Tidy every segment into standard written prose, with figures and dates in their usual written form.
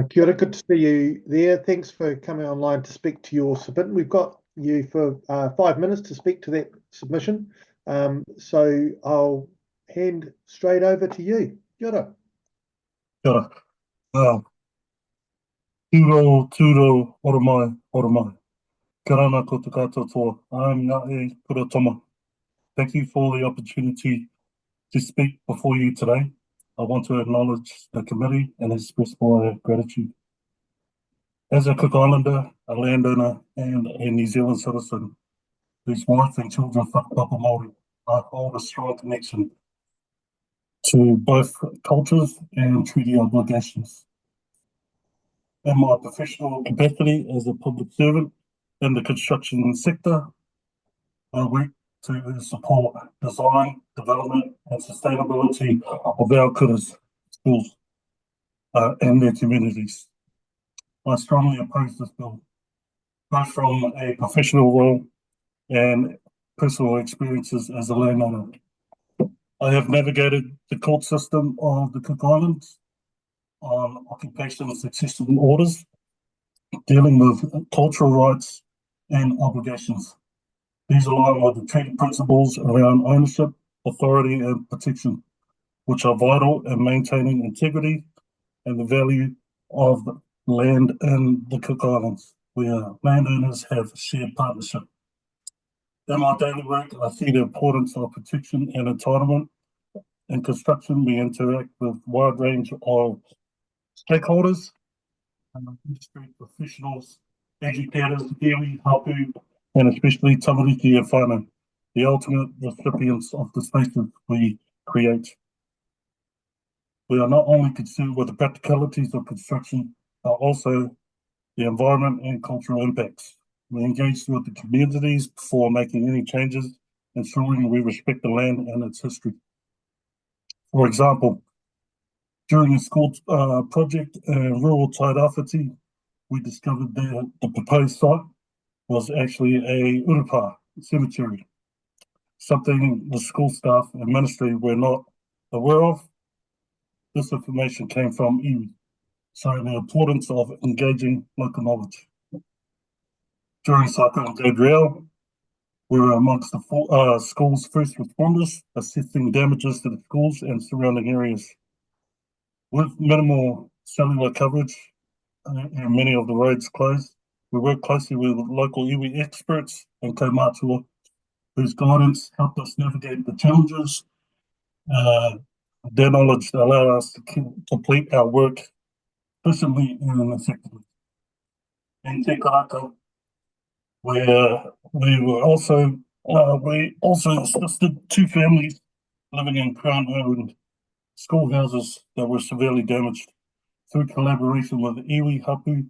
Kia ora, good to see you there. Thanks for coming online to speak to your submission. We've got you for 5 minutes to speak to that submission. So I'll hand straight over to you. Kia ora. Kia ora. Tūro, ora mai. Kia rana ko te katoa toa. I'm Ngaeikura Toma. Thank you for the opportunity to speak before you today. I want to acknowledge the committee and express my gratitude. As a Cook Islander, a landowner, and a New Zealand citizen whose wife and children whakapapa Māori, I hold a strong connection to both cultures and treaty obligations. In my professional capacity as a public servant in the construction sector, I work to support design, development, and sustainability of our kuras, schools, and their communities. I strongly oppose this bill, both from a professional role and personal experiences as a landowner. I have navigated the court system of the Cook Islands on occupation and succession orders, dealing with cultural rights and obligations. These align with the treaty principles around ownership, authority, and protection, which are vital in maintaining integrity and the value of land in the Cook Islands, where landowners have shared partnership. In my daily work, I see the importance of protection and entitlement. In construction, we interact with a wide range of stakeholders, industry professionals, educators, iwi, hapu, and especially tamariki and whānau, the ultimate recipients of the spaces we create. We are not only concerned with the practicalities of construction, but also the environment and cultural impacts. We engage with the communities before making any changes, ensuring we respect the land and its history. For example, during a school project in rural Tairāwhiti, we discovered that the proposed site was actually a urupa cemetery, something the school staff and ministry were not aware of. This information came from iwi, so the importance of engaging local knowledge. During Cyclone Gabrielle, we were amongst the school's first responders, assessing damages to the schools and surrounding areas. With minimal cellular coverage and many of the roads closed, we worked closely with local iwi experts and kaumātua, whose guidance helped us navigate the challenges. Their knowledge allowed us to complete our work efficiently and effectively. In Te Karaka, where we also assisted two families living in Crown-owned schoolhouses that were severely damaged. Through collaboration with iwi, hapu,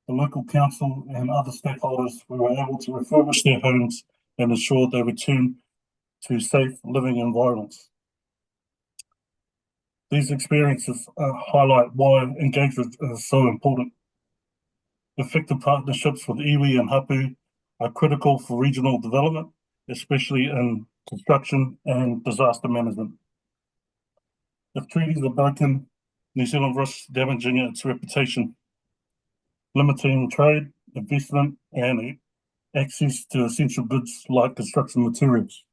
the local council, and other stakeholders, we were able to refurbish their homes and ensure they return to safe living environments. These experiences highlight why engagement is so important. Effective partnerships with iwi and hapu are critical for regional development, especially in construction and disaster management. If treaties are broken, New Zealand risks damaging its reputation, limiting trade, investment, and access to essential goods like construction materials.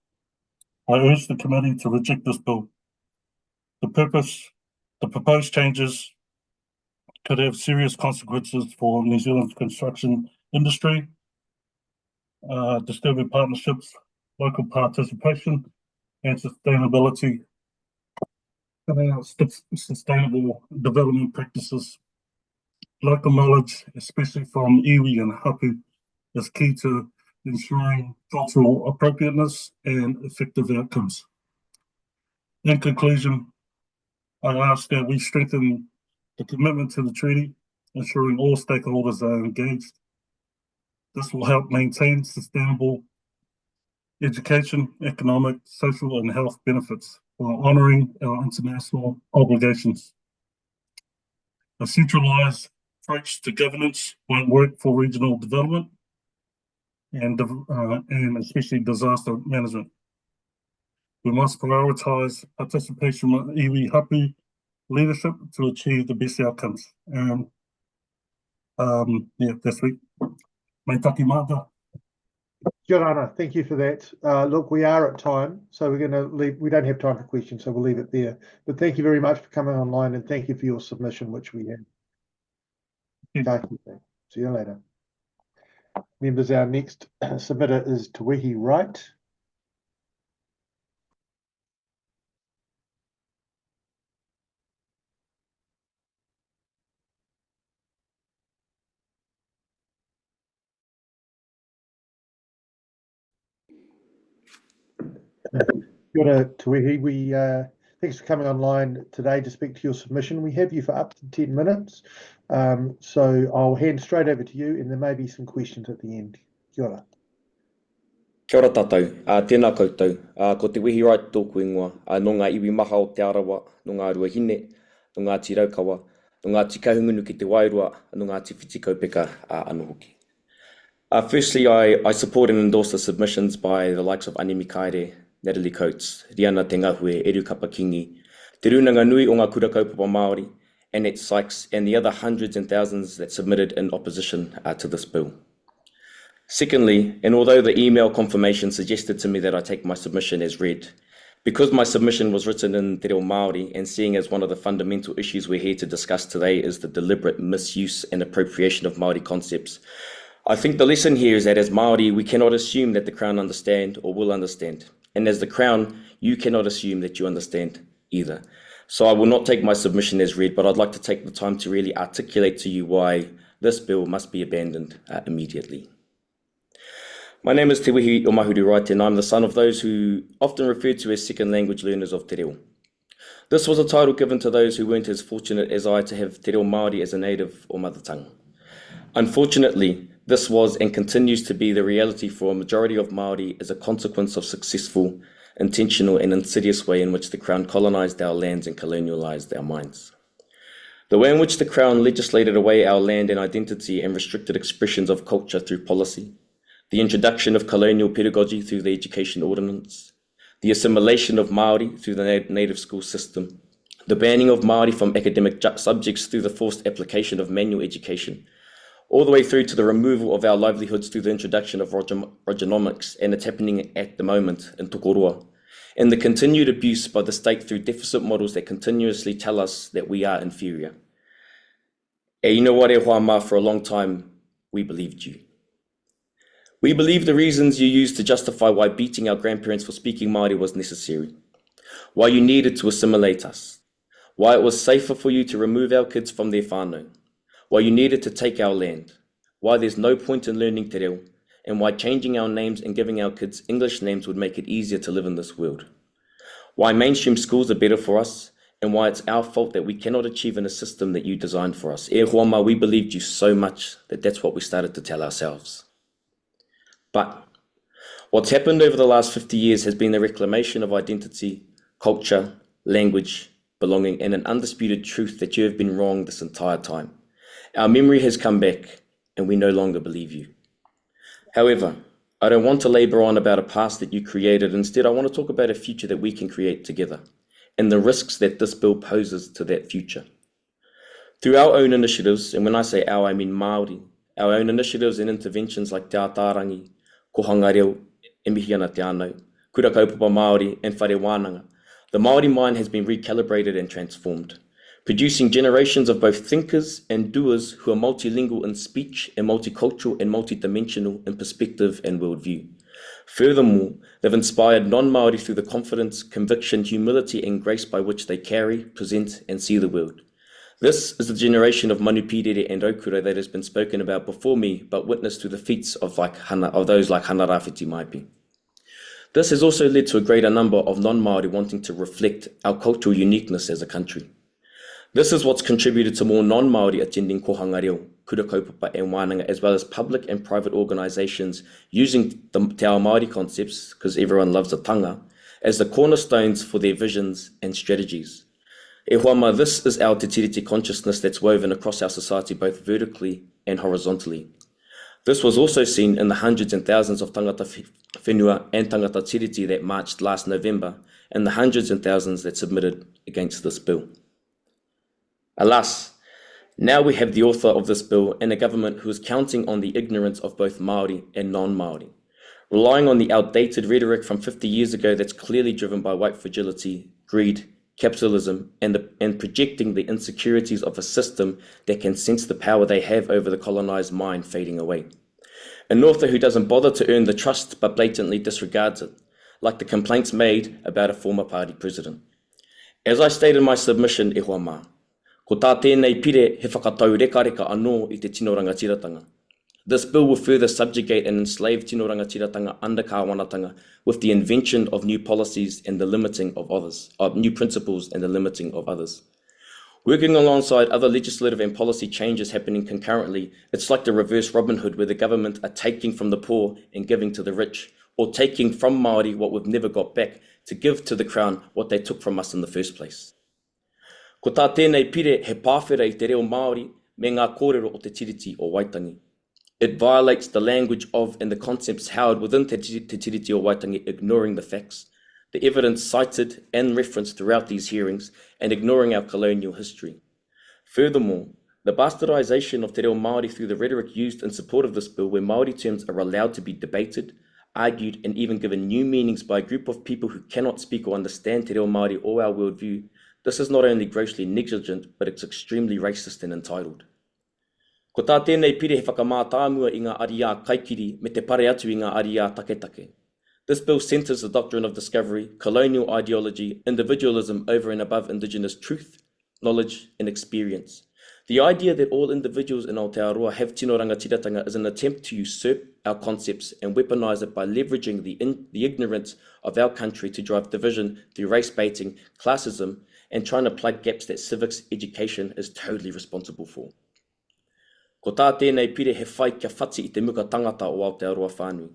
I urge the committee to reject this bill. The proposed changes could have serious consequences for New Zealand's construction industry, disturbing partnerships, local participation, and sustainability, sustainable development practices. Local knowledge, especially from iwi and hapu, is key to ensuring cultural appropriateness and effective outcomes. In conclusion, I ask that we strengthen the commitment to the treaty, ensuring all stakeholders are engaged. This will help maintain sustainable education, economic, social, and health benefits while honouring our international obligations. A centralised approach to governance won't work for regional development and especially disaster management. We must prioritise participation with iwi hapu leadership to achieve the best outcomes. And this week. Mai taki mata. Kia ora, thank you for that. Look, we are at time, so we're going to leave. We don't have time for questions, so we'll leave it there. But thank you very much for coming online, and thank you for your submission, which we have. See you later. Members, our next submitter is Wehi Wright. Kia ora, Wehi. Thanks for coming online today to speak to your submission. We have you for up to 10 minutes. So I'll hand straight over to you, and there may be some questions at the end. Kia ora. Kia ora tātou, tēnā koutou, ko te Wehi Wright tōku ingoa, no ngā iwi maha o te arawa, no ngā rua hine, no ngā ti raukawa, no ngā ti kahungunu ki te wairua, no ngā ti whiti kaupeka anō hoki. Firstly, I support and endorse the submissions by the likes of Anemi Kaere, Natalie Coates, Riana Te Ngahue, Eru Kapakingi, Te Runanga Nui o ngā kura kaupapa Māori, Annette Sykes, and the other hundreds and thousands that submitted in opposition to this bill. Secondly, and although the email confirmation suggested to me that I take my submission as read, because my submission was written in Te Reo Māori and seeing as one of the fundamental issues we're here to discuss today is the deliberate misuse and appropriation of Māori concepts, I think the lesson here is that as Māori, we cannot assume that the Crown understand or will understand. And as the Crown, you cannot assume that you understand either. So I will not take my submission as read, but I'd like to take the time to really articulate to you why this bill must be abandoned immediately. My name is Te Wehi Wright, and I'm the son of those who often referred to as second language learners of Te Reo. This was a title given to those who weren't as fortunate as I to have Te Reo Māori as a native or mother tongue. Unfortunately, this was and continues to be the reality for a majority of Māori as a consequence of successful, intentional and insidious way in which the Crown colonised our lands and colonialised our minds. The way in which the Crown legislated away our land and identity and restricted expressions of culture through policy, the introduction of colonial pedagogy through the Education Ordinance, the assimilation of Māori through the native school system, the banning of Māori from academic subjects through the forced application of manual education, all the way through to the removal of our livelihoods through the introduction of Rogernomics, and it's happening at the moment in Tokoroa, and the continued abuse by the state through deficit models that continuously tell us that we are inferior. E ino ware hoa ma, for a long time, we believed you. We believed the reasons you used to justify why beating our grandparents for speaking Māori was necessary, why you needed to assimilate us, why it was safer for you to remove our kids from their whānau, why you needed to take our land, why there's no point in learning te reo, and why changing our names and giving our kids English names would make it easier to live in this world. Why mainstream schools are better for us, and why it's our fault that we cannot achieve in a system that you designed for us. E hoa ma, we believed you so much that that's what we started to tell ourselves. But what's happened over the last 50 years has been the reclamation of identity, culture, language, belonging, and an undisputed truth that you have been wrong this entire time. Our memory has come back, and we no longer believe you. However, I don't want to labour on about a past that you created. Instead, I want to talk about a future that we can create together, and the risks that this bill poses to that future. Through our own initiatives, and when I say our, I mean Māori, our own initiatives and interventions like Te Ātārangi, Kohanga Reo, e Mihiana Te Anau, Kura Kaupapa Māori, and Whare Wānanga, the Māori mind has been recalibrated and transformed, producing generations of both thinkers and doers who are multilingual in speech and multicultural and multidimensional in perspective and worldview. Furthermore, they've inspired non-Māori through the confidence, conviction, humility and grace by which they carry, present and see the world. This is the generation of manupirere and aukura that has been spoken about before me, but witnessed through the feats of those like Hana Rāwhiti Maipi. This has also led to a greater number of non-Māori wanting to reflect our cultural uniqueness as a country. This is what's contributed to more non-Māori attending kohanga reo, kura kaupapa and wānanga, as well as public and private organisations using the Te Ao Māori concepts, because everyone loves a tanga, as the cornerstones for their visions and strategies. E hoa ma, this is our te tiriti consciousness that's woven across our society both vertically and horizontally. This was also seen in the hundreds and thousands of tangata whenua and tangata tiriti that marched last November, and the hundreds and thousands that submitted against this bill. Alas, Now we have the author of this bill and a government who is counting on the ignorance of both Māori and non-Māori, relying on the outdated rhetoric from 50 years ago that's clearly driven by white fragility, greed, capitalism, and projecting the insecurities of a system that can sense the power they have over the colonized mind fading away. An author who doesn't bother to earn the trust but blatantly disregards it, like the complaints made about a former party president. As I stated in my submission, e hoa mā, ko tā tēnei pire he whakatau reka anō i te tino rangatiratanga. This bill will further subjugate and enslave tino rangatiratanga under kāwanatanga with the invention of new policies and the limiting of others, of new principles and the limiting of others. Working alongside other legislative and policy changes happening concurrently, it's like the reverse Robin Hood where the government are taking from the poor and giving to the rich, or taking from Māori what we've never got back to give to the Crown what they took from us in the first place. Ko tā tēnei pire he pāwhera i te reo Māori me ngā kōrero o te tiriti o Waitangi. It violates the language of and the concepts held within te tiriti o Waitangi, ignoring the facts, the evidence cited and referenced throughout these hearings, and ignoring our colonial history. Furthermore, the bastardization of te reo Māori through the rhetoric used in support of this bill, where Māori terms are allowed to be debated, argued, and even given new meanings by a group of people who cannot speak or understand te reo Māori or our worldview, this is not only grossly negligent, but it's extremely racist and entitled. Ko tā tēnei pire he whakamātāmua i ngā ariā kaikiri me te pare atu i ngā ariā take. This bill centres the doctrine of discovery, colonial ideology, individualism over and above Indigenous truth, knowledge, and experience. The idea that all individuals in Aotearoa have tino rangatiratanga is an attempt to usurp our concepts and weaponise it by leveraging the ignorance of our country to drive division through race baiting, classism, and trying to plug gaps that civics education is totally responsible for. Ko tā tēnei pire he whai kia whati I te muka tangata o Aotearoa whānui.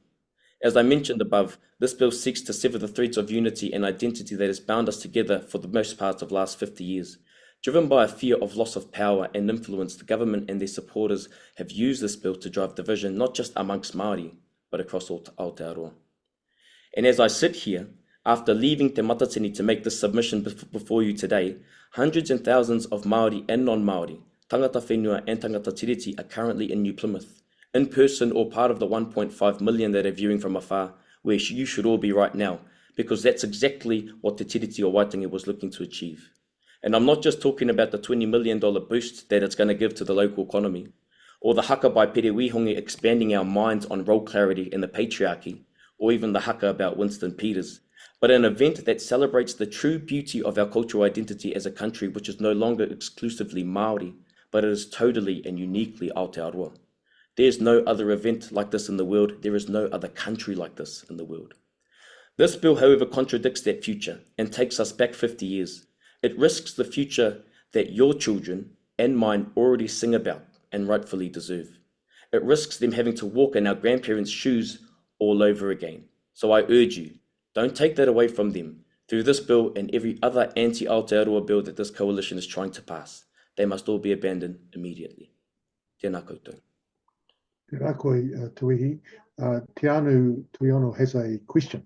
As I mentioned above, this bill seeks to sever the threads of unity and identity that has bound us together for the most part of the last 50 years. Driven by a fear of loss of power and influence, the government and their supporters have used this bill to drive division not just amongst Māori, but across all Aotearoa. And as I sit here, after leaving Te Matatini to make this submission before you today, hundreds and thousands of Māori and non-Māori, tangata whenua and tangata tiriti are currently in New Plymouth, in person or part of the 1.5 million that are viewing from afar, where you should all be right now, because that's exactly what the tiriti o Waitangi was looking to achieve. And I'm not just talking about the $20 million boost that it's going to give to the local economy, or the haka by Pere Wihongi expanding our minds on role clarity and the patriarchy, or even the haka about Winston Peters, but an event that celebrates the true beauty of our cultural identity as a country which is no longer exclusively Māori, but it is totally and uniquely Aotearoa. There is no other event like this in the world. There is no other country like this in the world. This bill, however, contradicts that future and takes us back 50 years. It risks the future that your children and mine already sing about and rightfully deserve. It risks them having to walk in our grandparents' shoes all over again. So I urge you, don't take that away from them through this bill and every other anti-Aotearoa bill that this coalition is trying to pass. They must all be abandoned immediately. Tēnā koutou. Tēnā koe, Tuihi. Te Anu Tuiono has a question.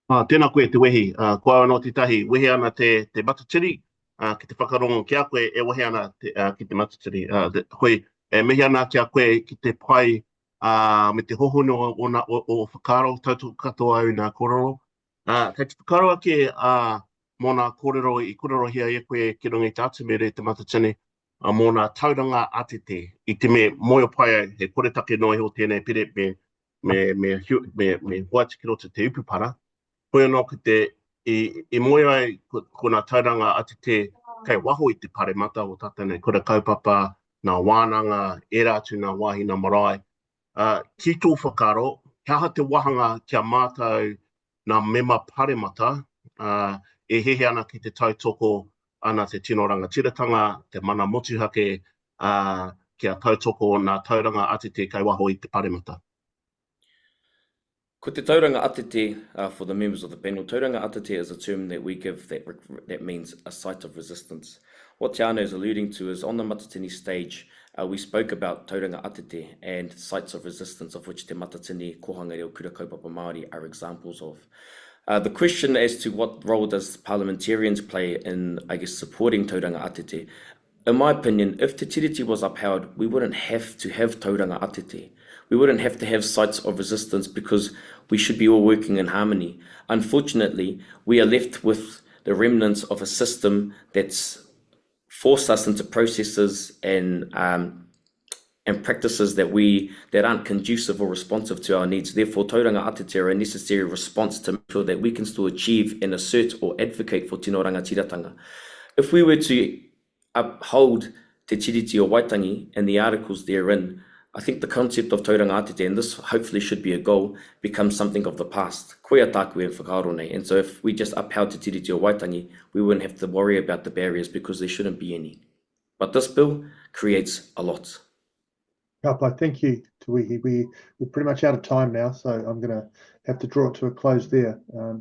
Tēnā koe te wehi, koa anō te tahi, wehi ana te matatiri, ki te whakarongo ki a koe e wehi ana ki te matatiri. Hoi, mehi ana ki a koe ki te pai me te hohono o whakaro, tautu katoa au nā kororo. Kei te whakaro ake mō nā kororo I kororohia e koe ki rungi tātu me re te matatini, mō nā tauranga atete, I te me moio pai he koretake noi ho tēnei pire me hoati ki roto te upupara. Hoi anō ki te I moio ai ko nā tauranga atete kei waho I te pare mata o tātane kura kaupapa, nā wānanga, e rātu nā wāhi nā marae. Ki tō whakaro, kia ha te wahanga kia mātau nā mema pare mata, e hehe ana ki te tautoko ana te tino rangatiratanga, te mana motuhake, kia tautoko nā tauranga atete kei waho I te paremata. Ko te tauranga atete, for the members of the panel, tauranga atete is a term that we give that means a site of resistance. What Te Ano is alluding to is on the Matatini stage, we spoke about tauranga atete and sites of resistance, of which Te Matatini, Kohanga Reo Kura Kaupapa Māori are examples of. The question as to what role does parliamentarians play in, I guess, supporting tauranga atete, In my opinion, if Te Tiriti was upheld, we wouldn't have to have tauranga atete. We wouldn't have to have sites of resistance because we should be all working in harmony. Unfortunately, we are left with the remnants of a system that's forced us into processes and practices that aren't conducive or responsive to our needs. Therefore, tauranga atete are a necessary response to make sure that we can still achieve and assert or advocate for tino rangatiratanga. If we were to uphold Te Tiriti o Waitangi and the articles therein, I think the concept of tauranga atete, and this hopefully should be a goal, becomes something of the past. Koea tāku e whakaaro nei. And so if we just upheld Te Tiriti o Waitangi, we wouldn't have to worry about the barriers because there shouldn't be any. But this bill creates a lot. Kapa, thank you, Te Wehi. We're pretty much out of time now, so I'm going to have to draw it to a close there.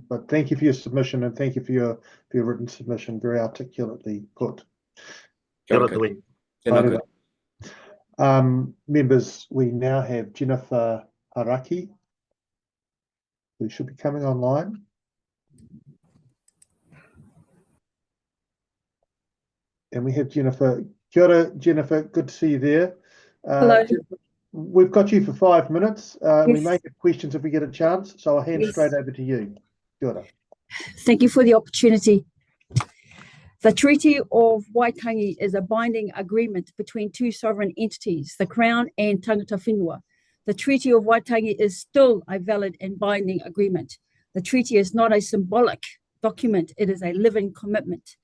But thank you for your submission, and thank you for your written submission, very articulately put. Kia ora, Te Wehi. Tēnā koe. Members, we now have Jennifer Haraki, who should be coming online. And we have Jennifer. Kia ora, Jennifer, good to see you there. Hello. Jennifer, we've got you for 5 minutes. We Yes. may have questions if we get a chance, so I'll hand Yes. straight over to you. Kia ora. Thank you for the opportunity. The Treaty of Waitangi is a binding agreement between two sovereign entities, the Crown and Tangata Whenua. The Treaty of Waitangi is still a valid and binding agreement. The treaty is not a symbolic document, it is a living commitment.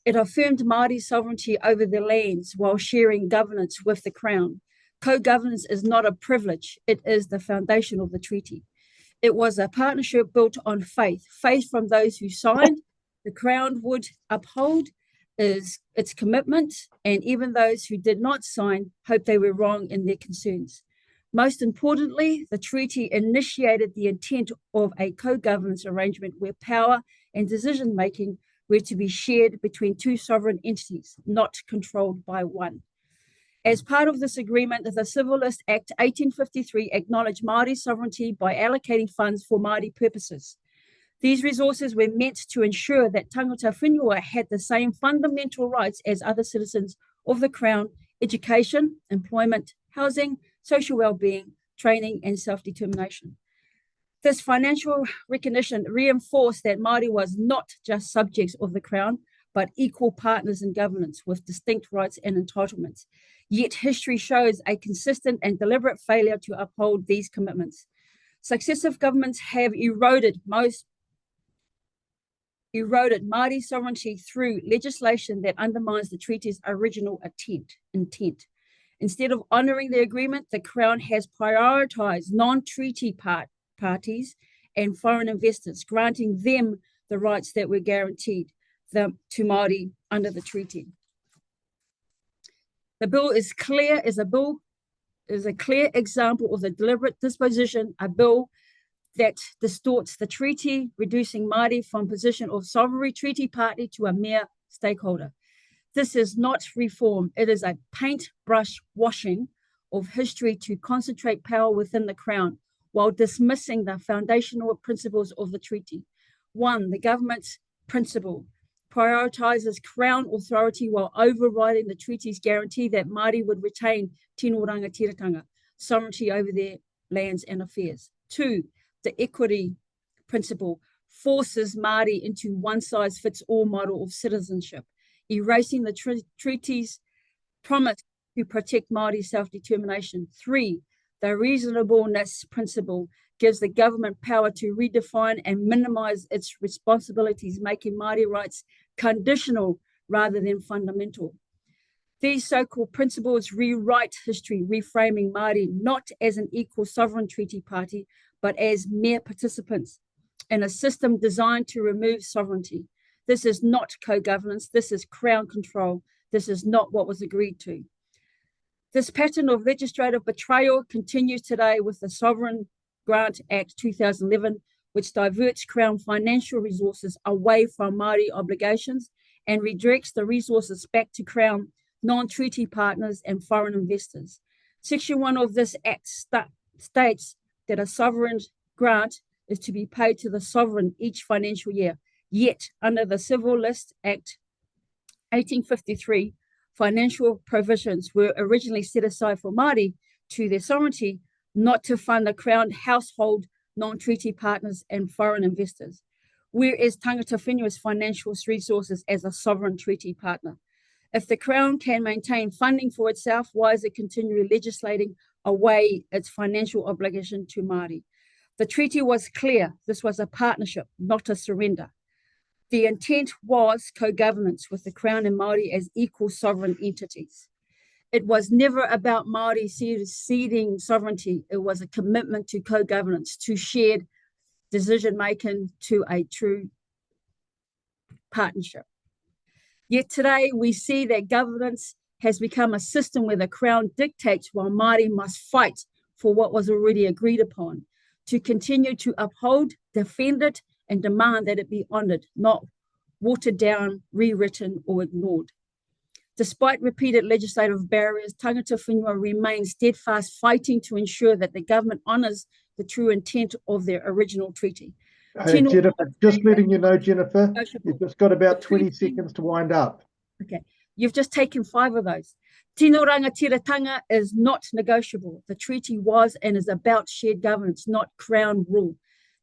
It affirmed Māori sovereignty over their lands while sharing governance with the Crown. Co-governance is not a privilege, it is the foundation of the treaty. It was a partnership built on faith from those who signed. The Crown would uphold its commitment, and even those who did not sign hoped they were wrong in their concerns. Most importantly, the treaty initiated the intent of a co-governance arrangement where power and decision-making were to be shared between two sovereign entities, not controlled by one. As part of this agreement, the Civil List Act 1853 acknowledged Māori sovereignty by allocating funds for Māori purposes. These resources were meant to ensure that tangata whenua had the same fundamental rights as other citizens of the Crown: education, employment, housing, social well-being, training, and self-determination. This financial recognition reinforced that Māori was not just subjects of the Crown, but equal partners in governance with distinct rights and entitlements. Yet history shows a consistent and deliberate failure to uphold these commitments. Successive governments have eroded Māori sovereignty through legislation that undermines the treaty's original intent. Instead of honouring the agreement, the Crown has prioritised non-treaty parties and foreign investors, granting them the rights that were guaranteed to Māori under the treaty. The bill is a clear example of the deliberate disposition, a bill that distorts the treaty, reducing Māori from position of sovereign treaty party to a mere stakeholder. This is not reform, it is a paintbrush washing of history to concentrate power within the Crown while dismissing the foundational principles of the treaty. 1, the government's principle prioritises Crown authority while overriding the treaty's guarantee that Māori would retain tino rangatiratanga, sovereignty over their lands and affairs. 2, the equity principle forces Māori into one-size-fits-all model of citizenship, erasing the treaty's promise to protect Māori self-determination. 3, the reasonableness principle gives the government power to redefine and minimise its responsibilities, making Māori rights conditional rather than fundamental. These so-called principles rewrite history, reframing Māori not as an equal sovereign treaty party, but as mere participants in a system designed to remove sovereignty. This is not co-governance, this is Crown control. This is not what was agreed to. This pattern of legislative betrayal continues today with the Sovereign Grant Act 2011, which diverts Crown financial resources away from Māori obligations and redirects the resources back to Crown non-treaty partners and foreign investors. Section 1 of this act states that a sovereign grant is to be paid to the sovereign each financial year. Yet, under the Civil List Act 1853, financial provisions were originally set aside for Māori to their sovereignty, not to fund the Crown household, non-treaty partners and foreign investors. Where is tangata whenua's financial resources as a sovereign treaty partner? If the Crown can maintain funding for itself, why is it continually legislating away its financial obligation to Māori? The treaty was clear. This was a partnership, not a surrender. The intent was co-governance with the Crown and Māori as equal sovereign entities. It was never about Māori ceding sovereignty. It was a commitment to co-governance, to shared decision-making, to a true partnership. Yet today we see that governance has become a system where the Crown dictates while Māori must fight for what was already agreed upon, to continue to uphold, defend it, and demand that it be honoured, not watered down, rewritten, or ignored. Despite repeated legislative barriers, tangata whenua remains steadfast, fighting to ensure that the government honours the true intent of their original treaty. Jennifer, just letting you know, Jennifer, you've just got about 20 seconds to wind up. Okay, you've just taken 5 of those. Tino rangatiratanga is not negotiable. The treaty was and is about shared governance, not Crown rule.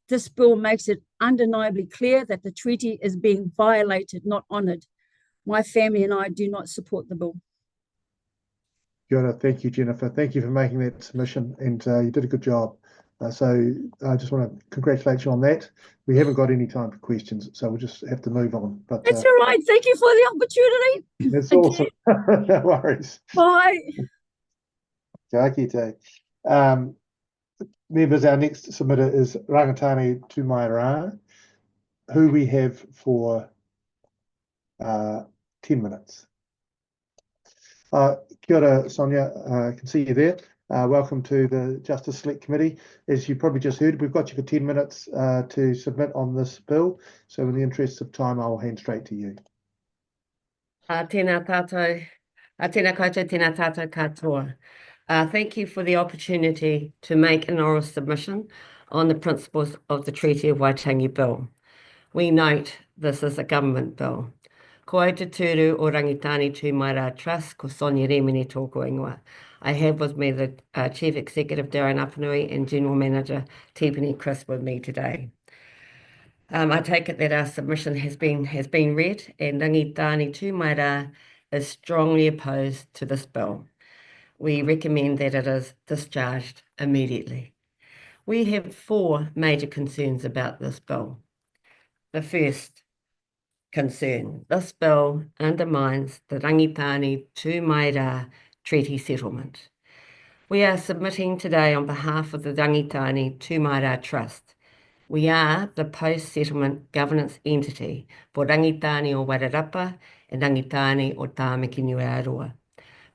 This bill makes it undeniably clear that the treaty is being violated, not honoured. My family and I do not support the bill. Good. Thank you, Jennifer. Thank you for making that submission, and you did a good job. So I just want to congratulate you on that. We haven't got any time for questions, so we'll just have to move on. But that's all right. Thank you for the opportunity. That's awesome. No worries. Bye. Kia kite. Members, our next submitter is Rangitane Tu Mai Ra, who we have for 10 minutes. Kia ora, Sonia. I can see you there. Welcome to the Justice Select Committee. As you probably just heard, we've got you for 10 minutes to submit on this bill. So in the interest of time, I'll hand straight to you. Tēnā tātou, tēnā koutou, tēnā tātou katoa. Thank you for the opportunity to make an oral submission on the principles of the Treaty of Waitangi Bill. We note this is a government bill. Ko au te tūru o Rangitane Tu Mai Ra Trust, ko Sonia Remini tōku ingoa. I have with me the Chief Executive Darren Apanui and General Manager Tiffany Chris with me today. I take it that our submission has been read, and Rangitane Tu Mai Ra is strongly opposed to this bill. We recommend that it is discharged immediately. We have 4 major concerns about this bill. The first concern, this bill undermines the Rangitane Tu Mai Ra treaty settlement. We are submitting today on behalf of the Rangitane Tu Mai Ra Trust. We are the post-settlement governance entity for Rangitane o Wharara and Rangitane o Tāmaki Nui Aroa,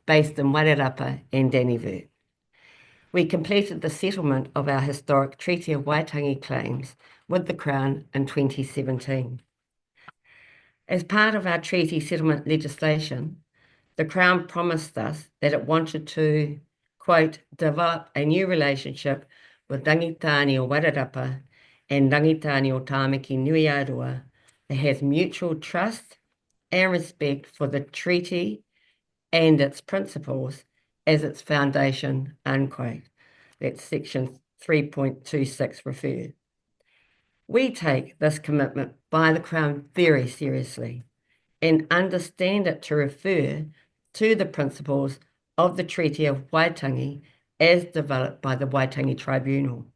based in Wharara and Dannevirke. We completed the settlement of our historic Treaty of Waitangi claims with the Crown in 2017. As part of our treaty settlement legislation, the Crown promised us that it wanted to, quote, develop a new relationship with Rangitane o Wharara and Rangitane o Tāmaki Nui Aroa that has mutual trust and respect for the treaty and its principles as its foundation, unquote. That's section 3.26 referred. We take this commitment by the Crown very seriously and understand it to refer to the principles of the Treaty of Waitangi as developed by the Waitangi Tribunal.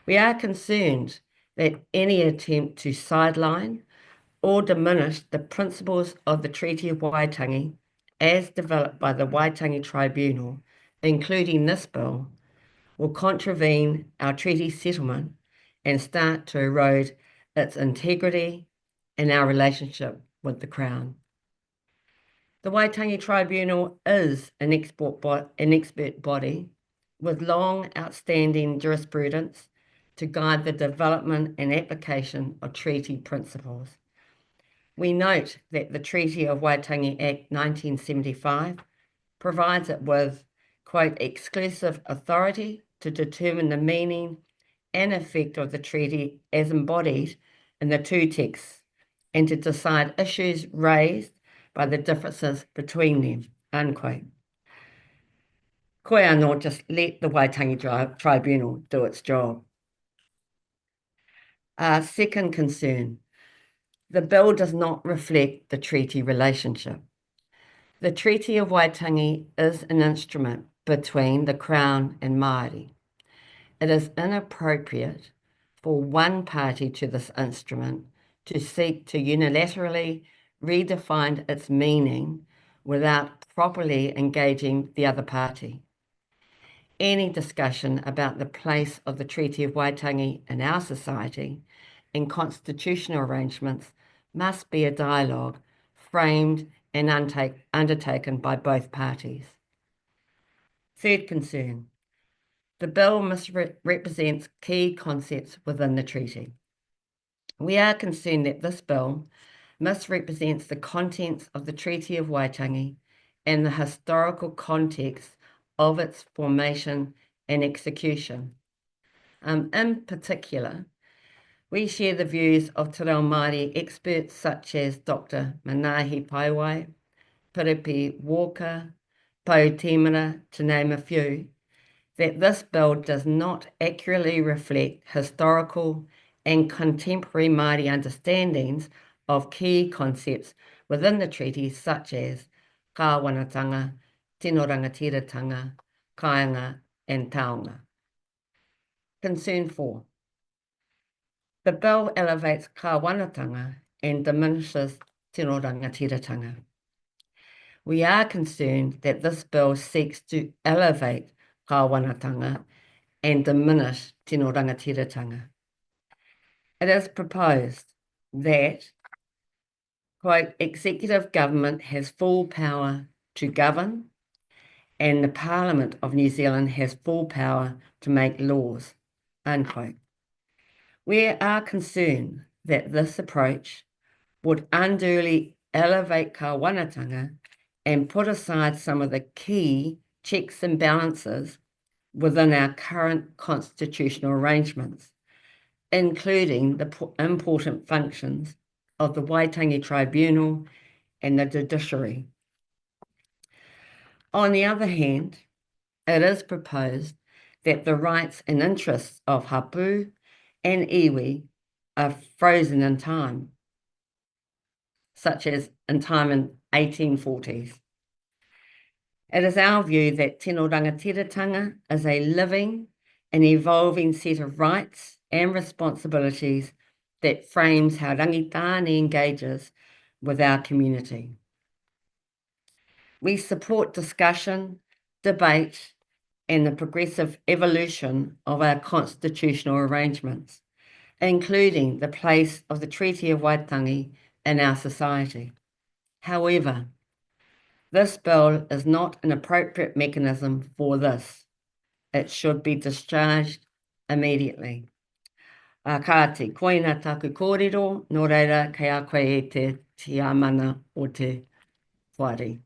We are concerned that any attempt to sideline or diminish the principles of the Treaty of Waitangi as developed by the Waitangi Tribunal, including this bill, will contravene our treaty settlement and start to erode its integrity and our relationship with the Crown. The Waitangi Tribunal is an expert body with long outstanding jurisprudence to guide the development and application of treaty principles. We note that the Treaty of Waitangi Act 1975 provides it with, quote, exclusive authority to determine the meaning and effect of the treaty as embodied in the 2 texts and to decide issues raised by the differences between them, unquote. Koe anō, just let the Waitangi Tribunal do its job. Second concern, the bill does not reflect the treaty relationship. The Treaty of Waitangi is an instrument between the Crown and Māori. It is inappropriate for one party to this instrument to seek to unilaterally redefine its meaning without properly engaging the other party. Any discussion about the place of the Treaty of Waitangi in our society and constitutional arrangements must be a dialogue framed and undertaken by both parties. Third concern, the bill misrepresents key concepts within the treaty. We are concerned that this bill misrepresents the contents of the Treaty of Waitangi and the historical context of its formation and execution. In particular, we share the views of Te Reo Māori experts such as Dr. Manahi Paiwai, Piripi Walker, Pou Temera, to name a few, that this bill does not accurately reflect historical and contemporary Māori understandings of key concepts within the treaty, such as kāwanatanga, tino rangatiratanga, kāinga, and taonga. Concern 4. The bill elevates kāwanatanga and diminishes tino rangatiratanga. We are concerned that this bill seeks to elevate kāwanatanga and diminish tino rangatiratanga. It is proposed that, quote, executive government has full power to govern and the Parliament of New Zealand has full power to make laws, unquote. We are concerned that this approach would unduly elevate kāwanatanga and put aside some of the key checks and balances within our current constitutional arrangements, including the important functions of the Waitangi Tribunal and the judiciary. On the other hand, it is proposed that the rights and interests of hapu and iwi are frozen in time, such as in time in 1840s. It is our view that tino rangatiratanga is a living and evolving set of rights and responsibilities that frames how Rangitane engages with our community. We support discussion, debate, and the progressive evolution of our constitutional arrangements, including the place of the Treaty of Waitangi in our society. However, this bill is not an appropriate mechanism for this. It should be discharged immediately. Kāti, koina taku kōrero, nō reira kei a koe e te amana o te whare.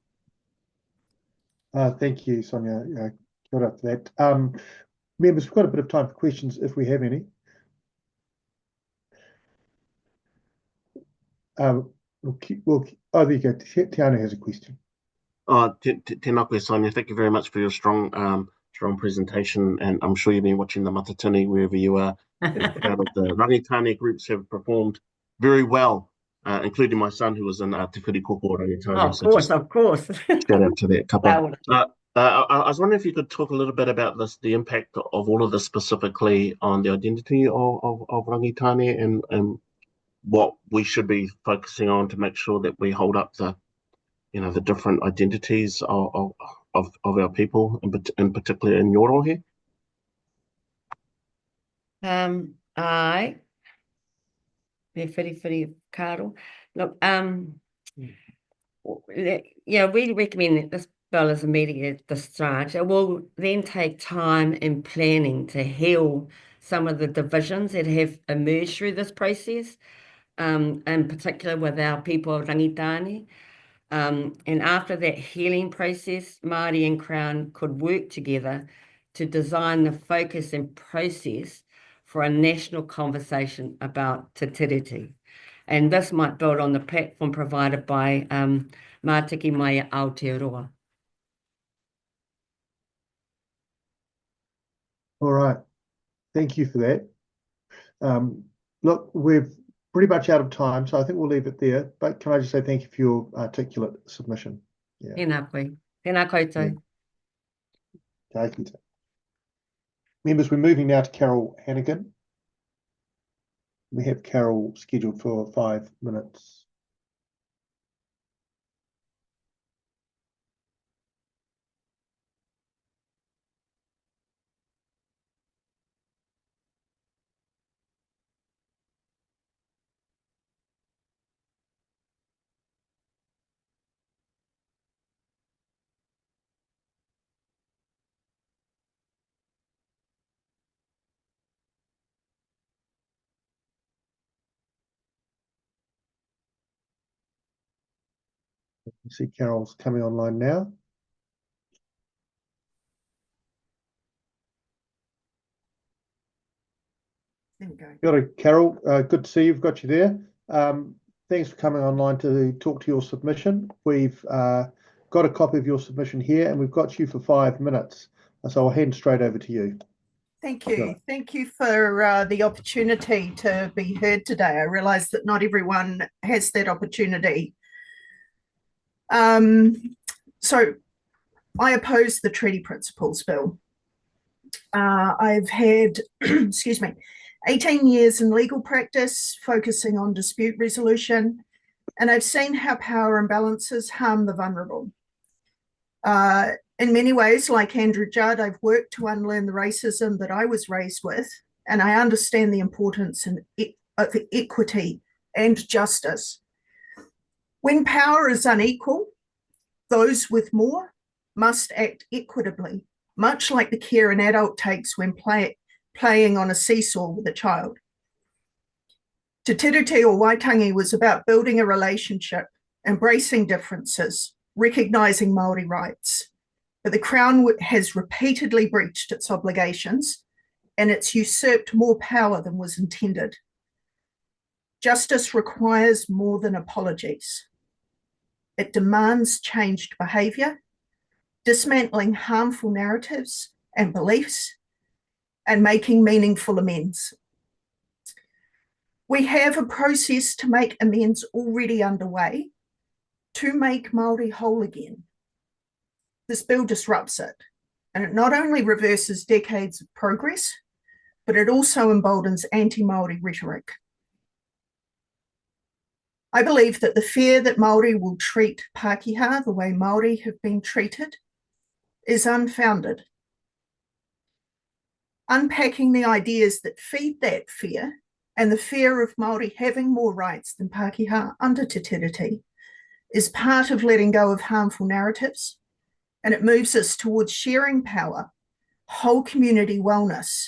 Thank you, Sonia. Kia ora for that. Members, we've got a bit of time for questions if we have any. There you go. Tiana has a question. Tēnā koe, Sonia. Thank you very much for your strong presentation, and I'm sure you've been watching the matatini wherever you are. Proud of the Rangitane groups have performed very well, including my son who was in Te Whiri Koko Rangitane. Oh, of course. Shout out to that couple. I was wondering if you could talk a little bit about the impact of all of this specifically on the identity of Rangitane and what we should be focusing on to make sure that we hold up the different identities of our people, in particular in your role here. Look, we recommend that this bill is immediately discharged. It will then take time and planning to heal some of the divisions that have emerged through this process, in particular with our people of Rangitane. And after that healing process, Māori and Crown could work together to design the focus and process for a national conversation about te tiriti. And this might build on the platform provided by mā tiki mai a Aotearoa. All right. Thank you for that. Look, we're pretty much out of time, so I think we'll leave it there. But can I just say thank you for your articulate submission? Yeah. Tēnā koe. Tēnā koutou. Thank you. Members, we're moving now to Carol Hannagan. We have Carol scheduled for 5 minutes. I see Carol's coming online now. There we go. Got it, Carol. Good to see you've got you there. Thanks for coming online to talk to your submission. We've got a copy of your submission here, and we've got you for 5 minutes. So I'll hand straight over to you. Thank you. Thank you for the opportunity to be heard today. I realise that not everyone has that opportunity. So I oppose the Treaty Principles Bill. I've had, excuse me, 18 years in legal practice focusing on dispute resolution, and I've seen how power imbalances harm the vulnerable. In many ways, like Andrew Judd, I've worked to unlearn the racism that I was raised with, and I understand the importance of equity and justice. When power is unequal, those with more must act equitably, much like the care an adult takes when playing on a seesaw with a child. Te Tiriti or Waitangi was about building a relationship, embracing differences, recognising Māori rights. But the Crown has repeatedly breached its obligations, and it's usurped more power than was intended. Justice requires more than apologies. It demands changed behaviour, dismantling harmful narratives and beliefs, and making meaningful amends. We have a process to make amends already underway to make Māori whole again. This bill disrupts it, and it not only reverses decades of progress, but it also emboldens anti-Māori rhetoric. I believe that the fear that Māori will treat Pākehā the way Māori have been treated is unfounded. Unpacking the ideas that feed that fear and the fear of Māori having more rights than Pākehā under Te Tiriti is part of letting go of harmful narratives, and it moves us towards sharing power, whole community wellness,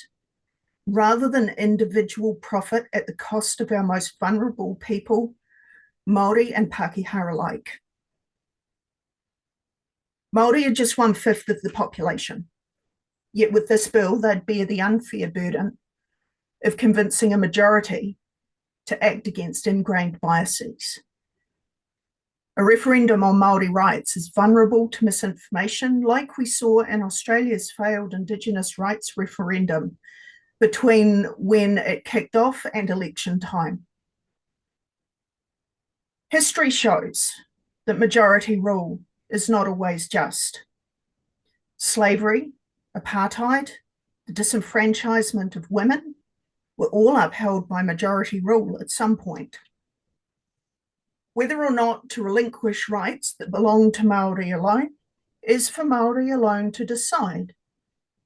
rather than individual profit at the cost of our most vulnerable people, Māori and Pākehā alike. Māori are just 1/5 of the population, yet with this bill they'd bear the unfair burden of convincing a majority to act against ingrained biases. A referendum on Māori rights is vulnerable to misinformation, like we saw in Australia's failed Indigenous rights referendum between when it kicked off and election time. History shows that majority rule is not always just. Slavery, apartheid, the disenfranchisement of women were all upheld by majority rule at some point. Whether or not to relinquish rights that belong to Māori alone is for Māori alone to decide,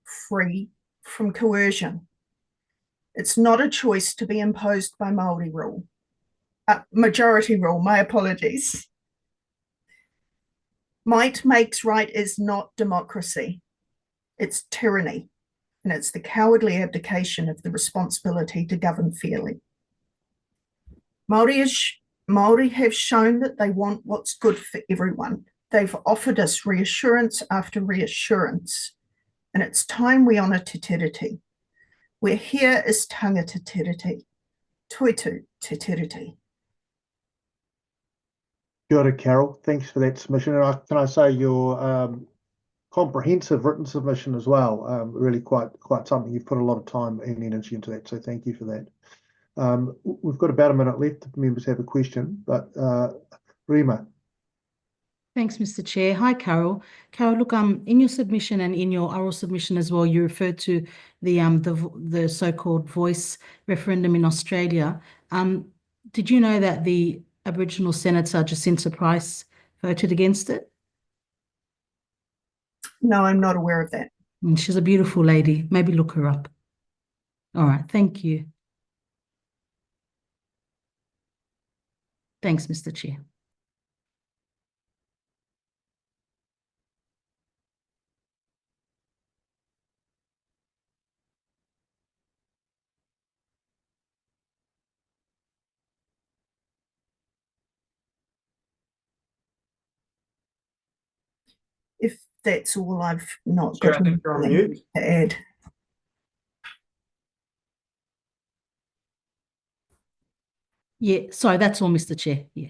free from coercion. It's not a choice to be imposed by Māori rule. Majority rule, my apologies. Might makes right is not democracy. It's tyranny, and it's the cowardly abdication of the responsibility to govern fairly. Māori have shown that they want what's good for everyone. They've offered us reassurance after reassurance, and it's time we honour Te Tiriti. We're here as tanga Te Tiriti, toitu Te Tiriti. Kia ora, Carol. Thanks for that submission. And can I say your comprehensive written submission as well? Really quite something. You've put a lot of time and energy into that, so thank you for that. We've got about a minute left if members have a question, but Rima. Thanks, Mr. Chair. Hi, Carol. Carol, look, in your submission and in your oral submission as well, you referred to the so-called voice referendum in Australia. Did you know that the Aboriginal Senator Jacinta Price voted against it? No, I'm not aware of that. And she's a beautiful lady. Maybe look her up. All right, thank you. Thanks, Mr. Chair. If that's all, I've not Chair, got I think you're on anything mute. to add. Yeah, sorry, that's all, Mr. Chair. Yeah.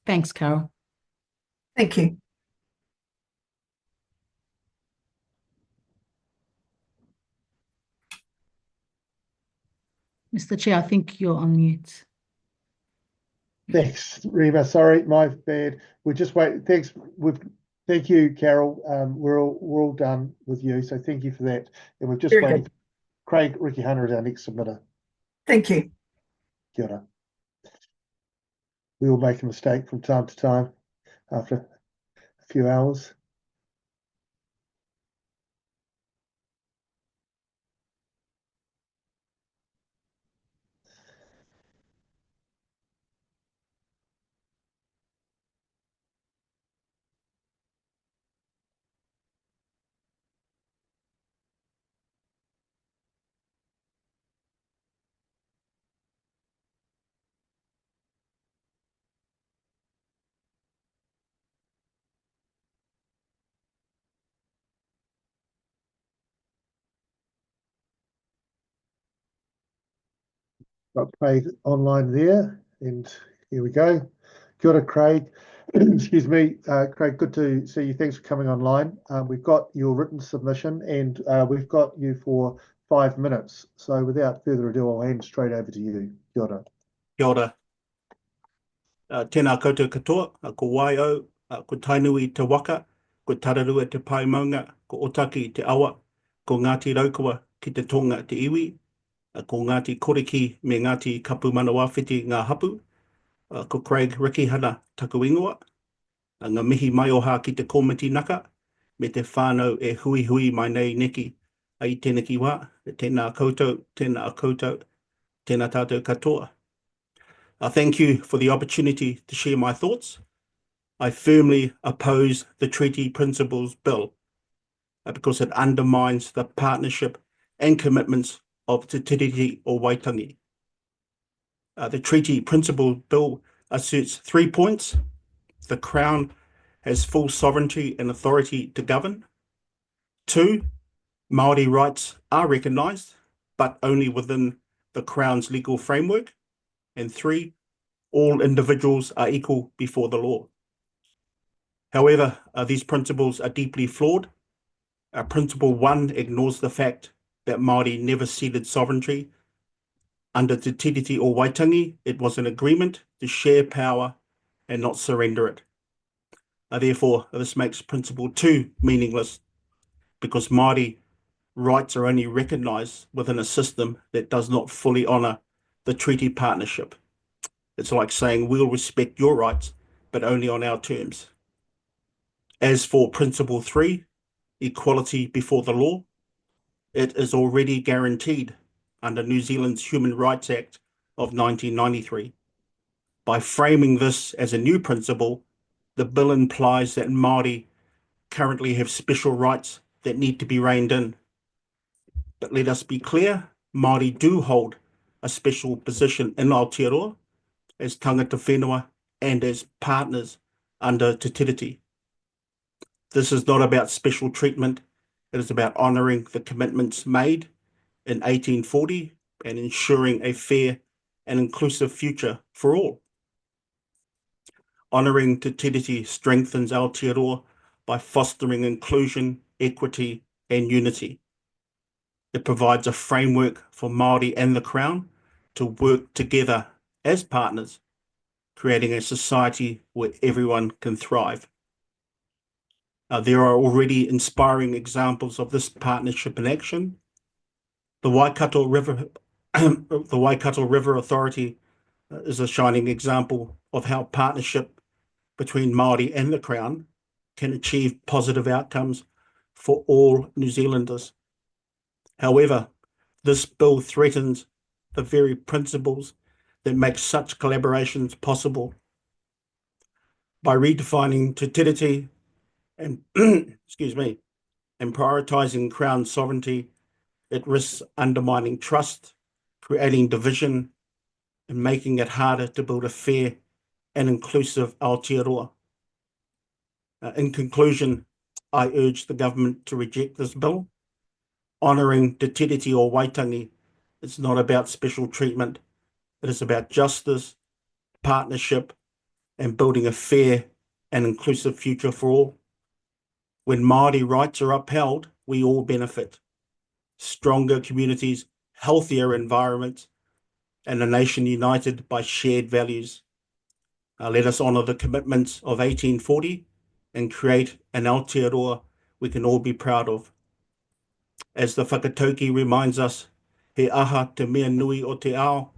Thanks, Carol. Thank you. Mr. Chair, I think you're on mute. Thanks, Rima. Sorry, my bad. We're just waiting. Thanks. Thank you, Carol. We're all done with you, so thank you for that. And we're just Very waiting. good. Craig Rikihana is our next submitter. Thank you. Kia ora. We all make a mistake from time to time after a few hours. Got Craig online there, and here we go. Kia ora, Craig. Excuse me, Craig, good to see you. Thanks for coming online. We've got your written submission, and we've got you for 5 minutes. So without further ado, I'll hand straight over to you. Kia ora. Kia ora. Tēnā koutou katoa, ko waio, ko tainui te waka, ko tararua te pai maunga, ko otaki te awa, ko Ngati Raukua ki te tonga te iwi, ko Ngati Koriki me Ngati Kapu Manawawhiti ngā hapu, ko Craig Rikihana taku ingoa, ngā mihi mai oha ki te komiti naka, me te whānau e hui hui mai nei neki ai tēnā ki wā, tēnā koutou, tēnā tātou katoa. Thank you for the opportunity to share my thoughts. I firmly oppose the Treaty Principles Bill because it undermines the partnership and commitments of Te Tiriti o Waitangi. The Treaty Principles Bill asserts 3 points. The Crown has full sovereignty and authority to govern. 2, Māori rights are recognised, but only within the Crown's legal framework. And 3, all individuals are equal before the law. However, these principles are deeply flawed. Principle 1 ignores the fact that Māori never ceded sovereignty. Under Te Tiriti o Waitangi, it was an agreement to share power and not surrender it. Therefore, this makes Principle 2 meaningless because Māori rights are only recognised within a system that does not fully honour the treaty partnership. It's like saying we'll respect your rights, but only on our terms. As for Principle 3, equality before the law, it is already guaranteed under New Zealand's Human Rights Act of 1993. By framing this as a new principle, the bill implies that Māori currently have special rights that need to be reined in. But let us be clear, Māori do hold a special position in Aotearoa as tangata whenua and as partners under Te Tiriti. This is not about special treatment, it is about honouring the commitments made in 1840 and ensuring a fair and inclusive future for all. Honouring Te Tiriti strengthens Aotearoa by fostering inclusion, equity and unity. It provides a framework for Māori and the Crown to work together as partners, creating a society where everyone can thrive. There are already inspiring examples of this partnership in action. The Waikato River Authority is a shining example of how partnership between Māori and the Crown can achieve positive outcomes for all New Zealanders. However, this bill threatens the very principles that make such collaborations possible. By redefining Te Tiriti and and prioritising Crown sovereignty, it risks undermining trust, creating division, and making it harder to build a fair and inclusive Aotearoa. In conclusion, I urge the government to reject this bill. Honouring Te Tiriti o Waitangi is not about special treatment. It is about justice, partnership, and building a fair and inclusive future for all. When Māori rights are upheld, we all benefit. Stronger communities, healthier environments, and a nation united by shared values. Let us honour the commitments of 1840 and create an Aotearoa we can all be proud of. As the whakatauki reminds us, he aha te mea nui o te ao,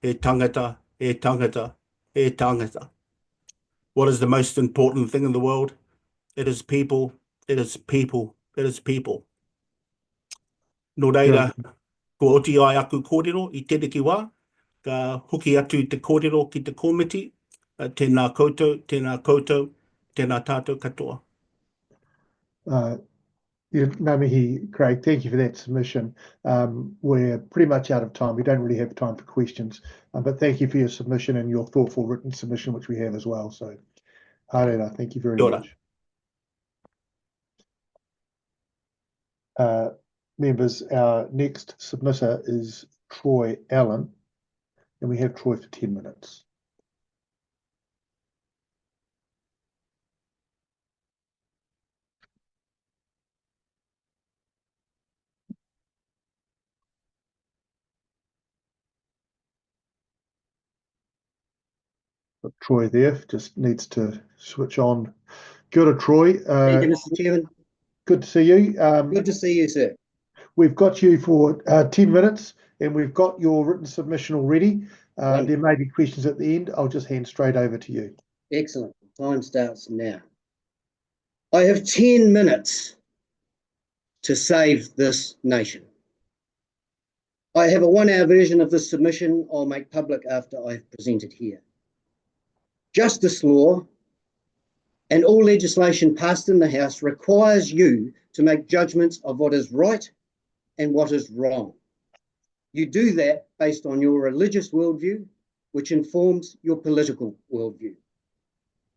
he tangata, he tangata, he tangata. What is the most important thing in the world? It is people, it is people, it is people. Nō reira, ko oti ai aku kōrero I tere ki wā, ka hoki atu te kōrero ki te komiti, tēnā koutou, tēnā tātou katoa. Ngā mihi, Craig, thank you for that submission. We're pretty much out of time. We don't really have time for questions, but thank you for your submission and your thoughtful written submission, which we have as well. So, Harera, thank you very much. Members, our next submitter is Troy Allan, and we have Troy for 10 minutes. Got Troy there, just needs to switch on. Kia ora, Troy. Thank you, Mr. Chairman. Good to see you. Good to see you, sir. We've got you for 10 minutes and we've got your written submission already. There may be questions at the end. I'll just hand straight over to you. Excellent. Time starts now. I have 10 minutes to save this nation. I have a 1-hour version of this submission I'll make public after I've presented here. Justice law and all legislation passed in the House requires you to make judgments of what is right and what is wrong. You do that based on your religious worldview, which informs your political worldview.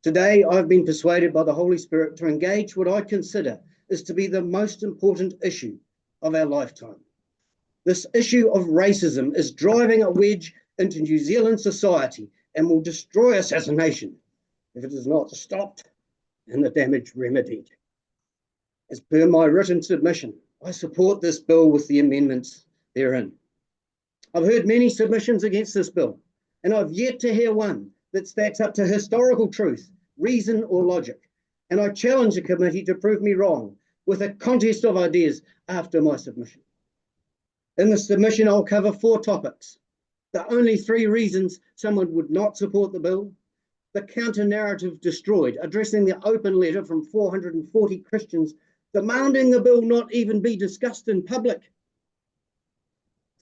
Today, I've been persuaded by the Holy Spirit to engage what I consider is to be the most important issue of our lifetime. This issue of racism is driving a wedge into New Zealand society and will destroy us as a nation if it is not stopped and the damage remedied. As per my written submission, I support this bill with the amendments therein. I've heard many submissions against this bill, and I've yet to hear one that stacks up to historical truth, reason or logic. And I challenge the committee to prove me wrong with a contest of ideas after my submission. In the submission, I'll cover 4 topics. The only 3 reasons someone would not support the bill, the counter-narrative destroyed, addressing the open letter from 440 Christians demanding the bill not even be discussed in public.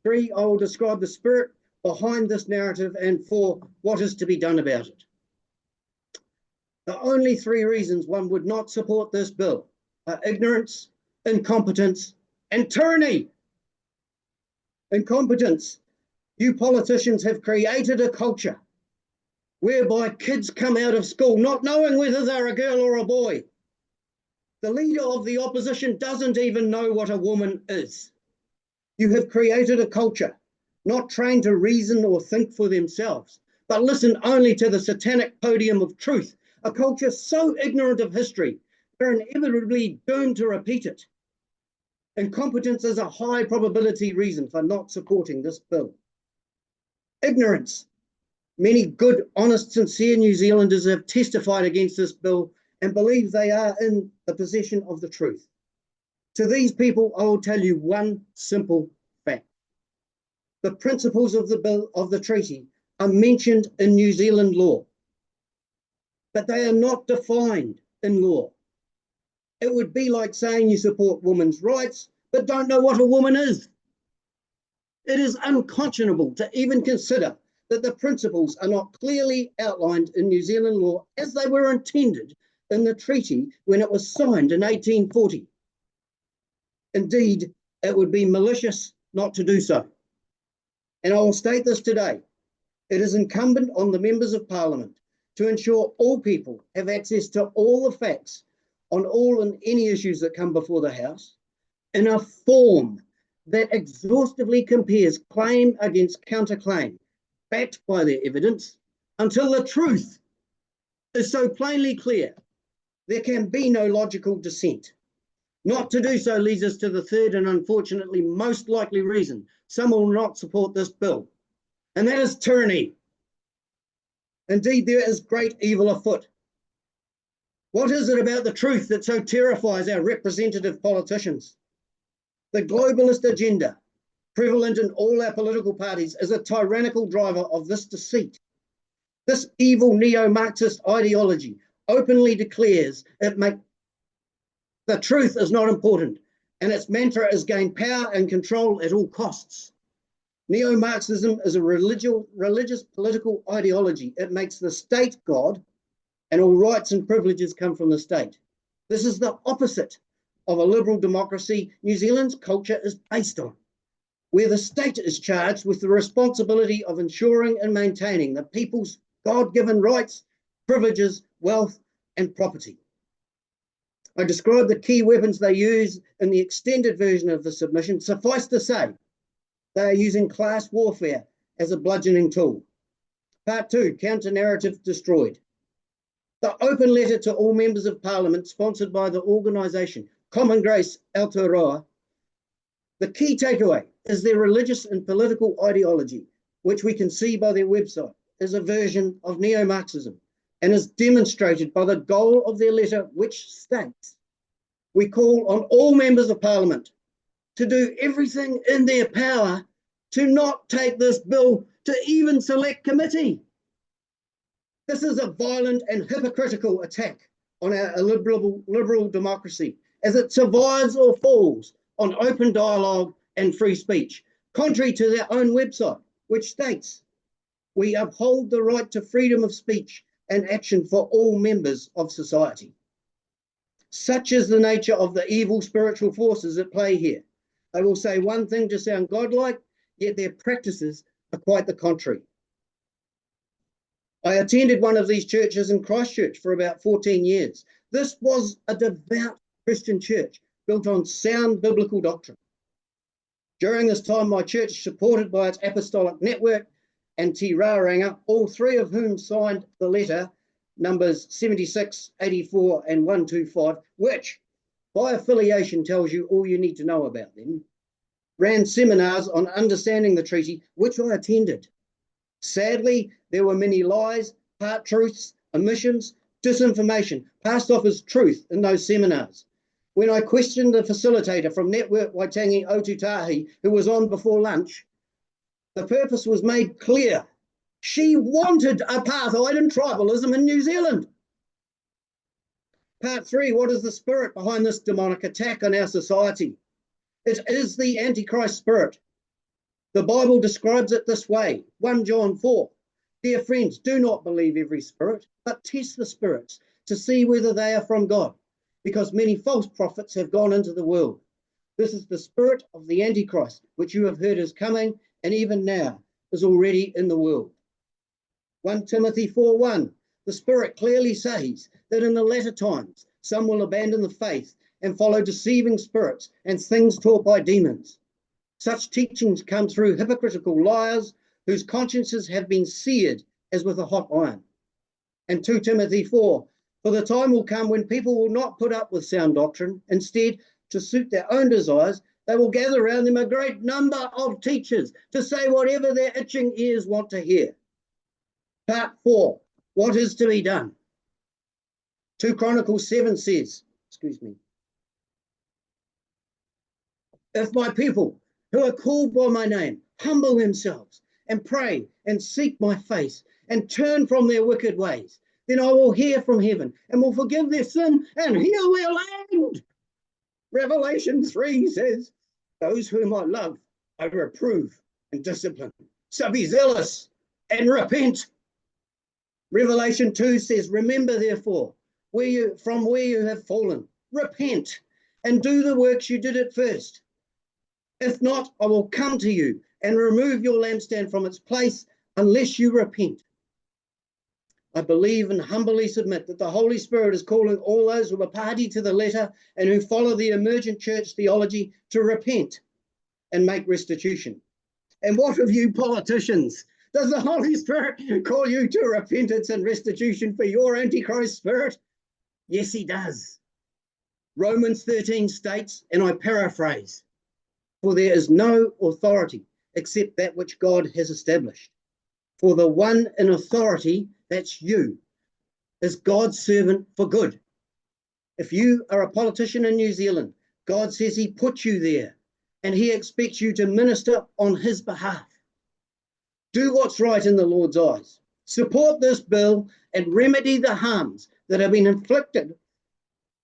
3, I will describe the spirit behind this narrative, and 4, what is to be done about it. The only 3 reasons one would not support this bill are ignorance, incompetence, and tyranny. Incompetence. You politicians have created a culture whereby kids come out of school not knowing whether they're a girl or a boy. The leader of the opposition doesn't even know what a woman is. You have created a culture not trained to reason or think for themselves, but listen only to the satanic podium of truth, a culture so ignorant of history, they're inevitably doomed to repeat it. Incompetence is a high probability reason for not supporting this bill. Ignorance. Many good, honest, sincere New Zealanders have testified against this bill and believe they are in the possession of the truth. To these people, I will tell you one simple fact. The principles of the bill, of the treaty, are mentioned in New Zealand law, but they are not defined in law. It would be like saying you support women's rights, but don't know what a woman is. It is unconscionable to even consider that the principles are not clearly outlined in New Zealand law as they were intended in the treaty when it was signed in 1840. Indeed, it would be malicious not to do so. And I will state this today. It is incumbent on the members of Parliament to ensure all people have access to all the facts on all and any issues that come before the House in a form that exhaustively compares claim against counterclaim, backed by their evidence, until the truth is so plainly clear there can be no logical dissent. Not to do so leads us to the third and unfortunately most likely reason some will not support this bill, and that is tyranny. Indeed, there is great evil afoot. What is it about the truth that so terrifies our representative politicians? The globalist agenda, prevalent in all our political parties, is a tyrannical driver of this deceit. This evil neo-Marxist ideology openly declares the truth is not important, and its mantra is gain power and control at all costs. Neo-Marxism is a religious political ideology. It makes the state God, and all rights and privileges come from the state. This is the opposite of a liberal democracy New Zealand's culture is based on, where the state is charged with the responsibility of ensuring and maintaining the people's God-given rights, privileges, wealth, and property. I describe the key weapons they use in the extended version of the submission. Suffice to say, they are using class warfare as a bludgeoning tool. Part 2, counter-narrative destroyed. The open letter to all members of Parliament, sponsored by the organisation Common Grace Aotearoa, the key takeaway is their religious and political ideology, which we can see by their website, is a version of neo-Marxism and is demonstrated by the goal of their letter, which states, we call on all members of Parliament to do everything in their power to not take this bill to even select committee. This is a violent and hypocritical attack on our liberal democracy, as it survives or falls on open dialogue and free speech, contrary to their own website, which states, we uphold the right to freedom of speech and action for all members of society. Such is the nature of the evil spiritual forces at play here. They will say one thing to sound godlike, yet their practices are quite the contrary. I attended one of these churches in Christchurch for about 14 years. This was a devout Christian church built on sound biblical doctrine. During this time, my church, supported by its apostolic network and Te Rāranga, all three of whom signed the letter, numbers 76, 84, and 125, which by affiliation tells you all you need to know about them, ran seminars on understanding the treaty, which I attended. Sadly, there were many lies, part-truths, omissions, disinformation passed off as truth in those seminars. When I questioned the facilitator from Network Waitangi Otutahi, who was on before lunch, the purpose was made clear. She wanted apartheid and tribalism in New Zealand. Part 3, what is the spirit behind this demonic attack on our society? It is the Antichrist spirit. The Bible describes it this way, 1 John 4. Dear friends, do not believe every spirit, but test the spirits to see whether they are from God, because many false prophets have gone into the world. This is the spirit of the Antichrist, which you have heard is coming, and even now is already in the world. 1 Timothy 4:1, the Spirit clearly says that in the latter times, some will abandon the faith and follow deceiving spirits and things taught by demons. Such teachings come through hypocritical liars whose consciences have been seared as with a hot iron. And 2 Timothy 4, for the time will come when people will not put up with sound doctrine. Instead, to suit their own desires, they will gather around them a great number of teachers to say whatever their itching ears want to hear. Part 4, what is to be done? 2 Chronicles 7 says, if my people who are called by my name humble themselves and pray and seek my face and turn from their wicked ways, then I will hear from heaven and will forgive their sin and heal their land. Revelation 3 says, those whom I love, I reprove and discipline. So be zealous and repent. Revelation 2 says, remember therefore, from where you have fallen, repent and do the works you did at first. If not, I will come to you and remove your lampstand from its place unless you repent. I believe and humbly submit that the Holy Spirit is calling all those who are party to the letter and who follow the emergent church theology to repent and make restitution. And what of you politicians? Does the Holy Spirit call you to repentance and restitution for your Antichrist spirit? Yes, he does. Romans 13 states, and I paraphrase, for there is no authority except that which God has established. For the one in authority, that's you, is God's servant for good. If you are a politician in New Zealand, God says he put you there and he expects you to minister on his behalf. Do what's right in the Lord's eyes. Support this bill and remedy the harms that have been inflicted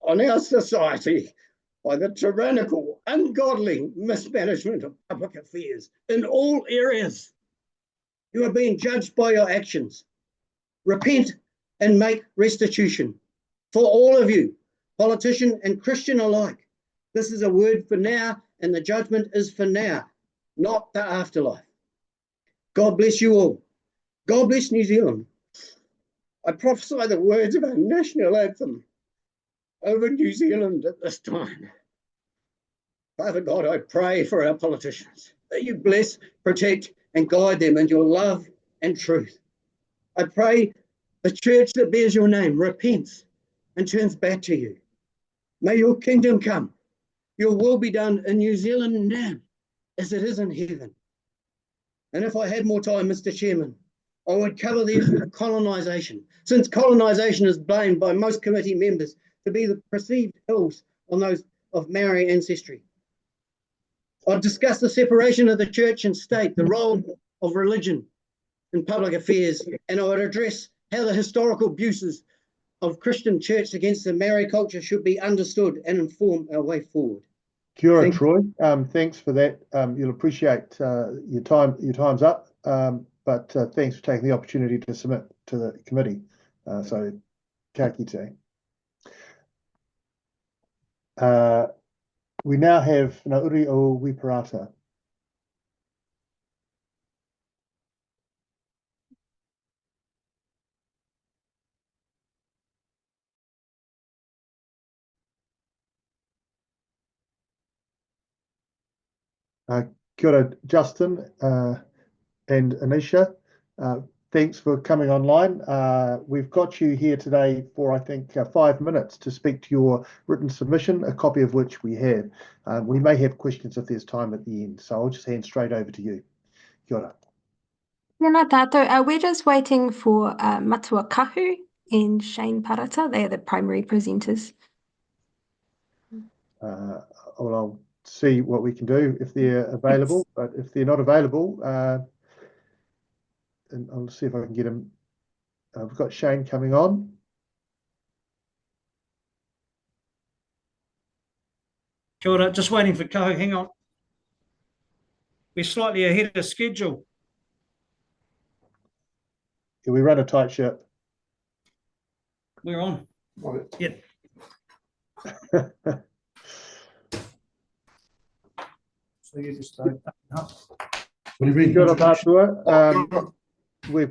on our society by the tyrannical, ungodly mismanagement of public affairs in all areas. You are being judged by your actions. Repent and make restitution. For all of you, politician and Christian alike, this is a word for now, and the judgment is for now, not the afterlife. God bless you all. God bless New Zealand. I prophesy the words of our national anthem over New Zealand at this time. Father God, I pray for our politicians, that you bless, protect, and guide them in your love and truth. I pray the church that bears your name repents and turns back to you. May your kingdom come, your will be done in New Zealand now, as it is in heaven. And if I had more time, Mr. Chairman, I would cover the issue of colonisation, since colonisation is blamed by most committee members to be the perceived ills on those of Maori ancestry. I'd discuss the separation of the church and state, the role of religion in public affairs, and I would address how the historical abuses of Christian church against the Maori culture should be understood and inform our way forward. Kia ora, Troy. Thanks for that. You'll appreciate your time. Your time's up, but thanks for taking the opportunity to submit to the committee. So, ka kite. We now have Nauri o Wi Parata. Kia ora, Justin and Anisha. Thanks for coming online. We've got you here today for, I think, 5 minutes to speak to your written submission, a copy of which we have. We may have questions if there's time at the end, so I'll just hand straight over to you. Kia ora. Tēnā tātou. We're just waiting for Matua Kahu and Shane Parata. They are the primary presenters. Well, I'll see what we can do if they're available, but if they're not available, and I'll see if I can get him. We've got Shane coming on. Kia ora, just waiting for Kahu, hang on. We're slightly ahead of schedule. Yeah, we run a tight ship. We're on. Yep. So you just start up. Kia ora, Matua. We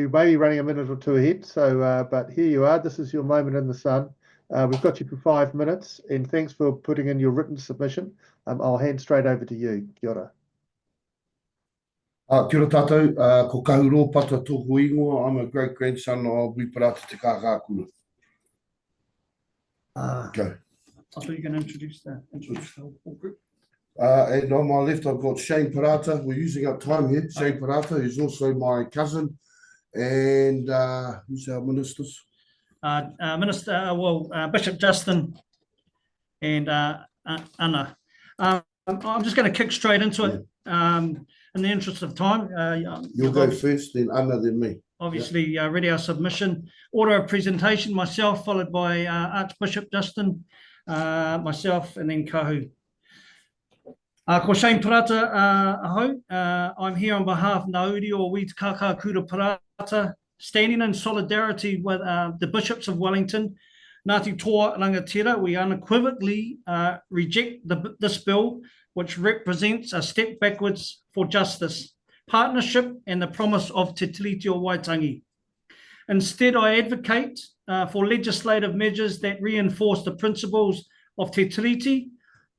may be running a minute or two ahead, so but here you are. This is your moment in the sun. We've got you for 5 minutes, and thanks for putting in your written submission. I'll hand straight over to you. Kia ora. Kia ora tātou, ko Kahuro Pata tōku ingoa. I'm a great grandson of Wi Parata te Kākākura. Go. I thought you were going to introduce the whole group. And on my left, I've got Shane Parata. We're using up time here. Shane Parata, who's also my cousin. And who's our ministers? Bishop Justin and Anna. I'm just going to kick straight into it in the interest of time. You'll go first, then Anna, then me. Obviously, read our submission. Order of presentation, myself, followed by Archbishop Justin, myself, and then Kahu. Ko Shane Parata ahau. I'm here on behalf of Nauri o Wi Kākākura Parata, standing in solidarity with the bishops of Wellington, Ngati Toa Rangatira. We unequivocally reject this bill, which represents a step backwards for justice, partnership, and the promise of Te Tiriti o Waitangi. Instead, I advocate for legislative measures that reinforce the principles of Te Tiriti,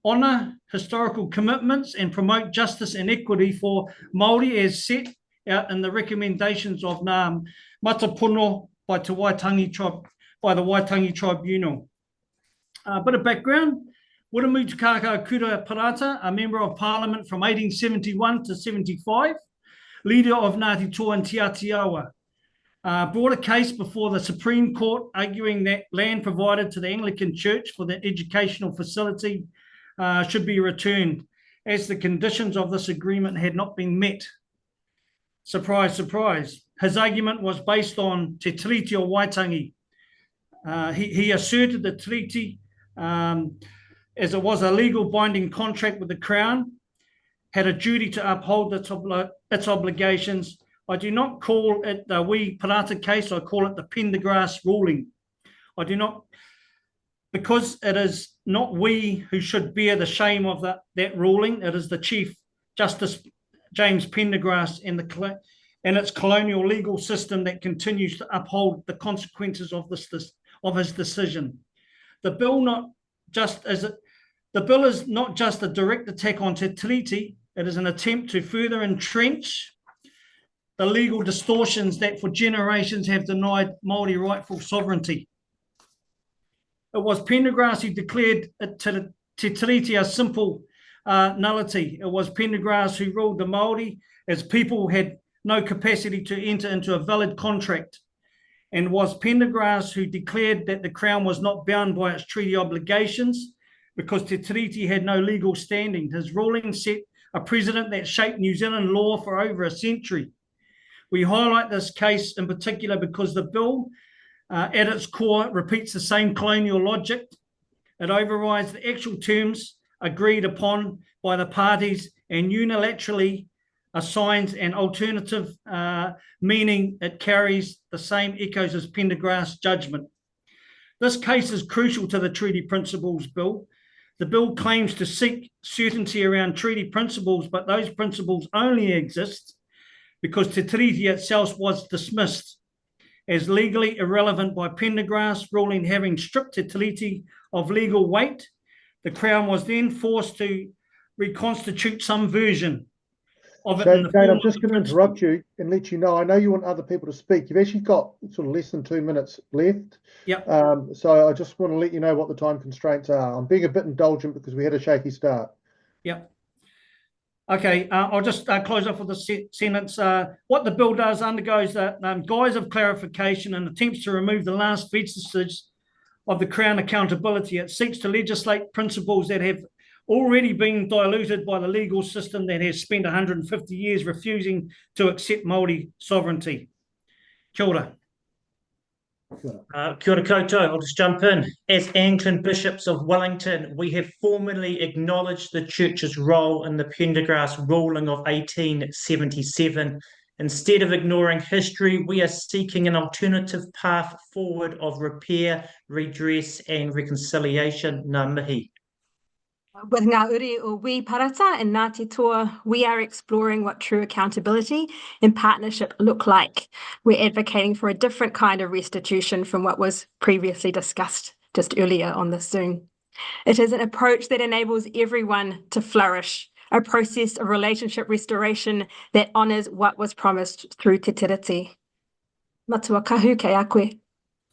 honour historical commitments, and promote justice and equity for Māori as set out in the recommendations of Ngā Matapono by the Waitangi Tribunal. A bit of background. Wiremu Te Kākākura Parata, a member of Parliament from 1871 to 75, leader of Ngati Toa and Te Atiawa, brought a case before the Supreme Court arguing that land provided to the Anglican Church for the educational facility should be returned, as the conditions of this agreement had not been met. Surprise, surprise. His argument was based on Te Tiriti o Waitangi. He asserted the treaty, as it was a legal binding contract with the Crown, had a duty to uphold its obligations. I do not call it the Wi Parata case, I call it the Pendergrass ruling. I do not, because it is not we who should bear the shame of that ruling, it is the Chief Justice James Pendergrass and its colonial legal system that continues to uphold the consequences of his decision. The bill is not just a direct attack on Te Tiriti, it is an attempt to further entrench the legal distortions that for generations have denied Māori rightful sovereignty. It was Pendergrass who declared Te Tiriti a simple nullity. It was Pendergrass who ruled the Māori as people had no capacity to enter into a valid contract, and was Pendergrass who declared that the Crown was not bound by its treaty obligations because Te Tiriti had no legal standing. His ruling set a precedent that shaped New Zealand law for over a century. We highlight this case in particular because the bill, at its core, repeats the same colonial logic. It overrides the actual terms agreed upon by the parties and unilaterally assigns an alternative meaning. It carries the same echoes as Pendergrass' judgment. This case is crucial to the Treaty Principles Bill. The bill claims to seek certainty around treaty principles, but those principles only exist because Te Tiriti itself was dismissed as legally irrelevant by Pendergrass, ruling having stripped Te Tiriti of legal weight. The Crown was then forced to reconstitute some version of it. Shane, I'm just going to interrupt you and let you know, I know you want other people to speak. You've actually got sort of less than 2 minutes left. Yep. So I just want to let you know what the time constraints are. I'm being a bit indulgent because we had a shaky start. Yep. Okay, I'll just close off with a sentence. What the bill does undergoes the guise of clarification and attempts to remove the last vestiges of the Crown accountability. It seeks to legislate principles that have already been diluted by the legal system that has spent 150 years refusing to accept Māori sovereignty. Kia ora. Kia ora koutou. I'll just jump in. As Anglican bishops of Wellington, we have formally acknowledged the Church's role in the Pendergrass ruling of 1877. Instead of ignoring history, we are seeking an alternative path forward of repair, redress, and reconciliation. Ngā mihi. With Ngā Uri o Wi Parata and Ngati Toa, we are exploring what true accountability and partnership look like. We're advocating for a different kind of restitution from what was previously discussed just earlier on this Zoom. It is an approach that enables everyone to flourish, a process of relationship restoration that honours what was promised through Te Tiriti. Matua kahu kei a koe.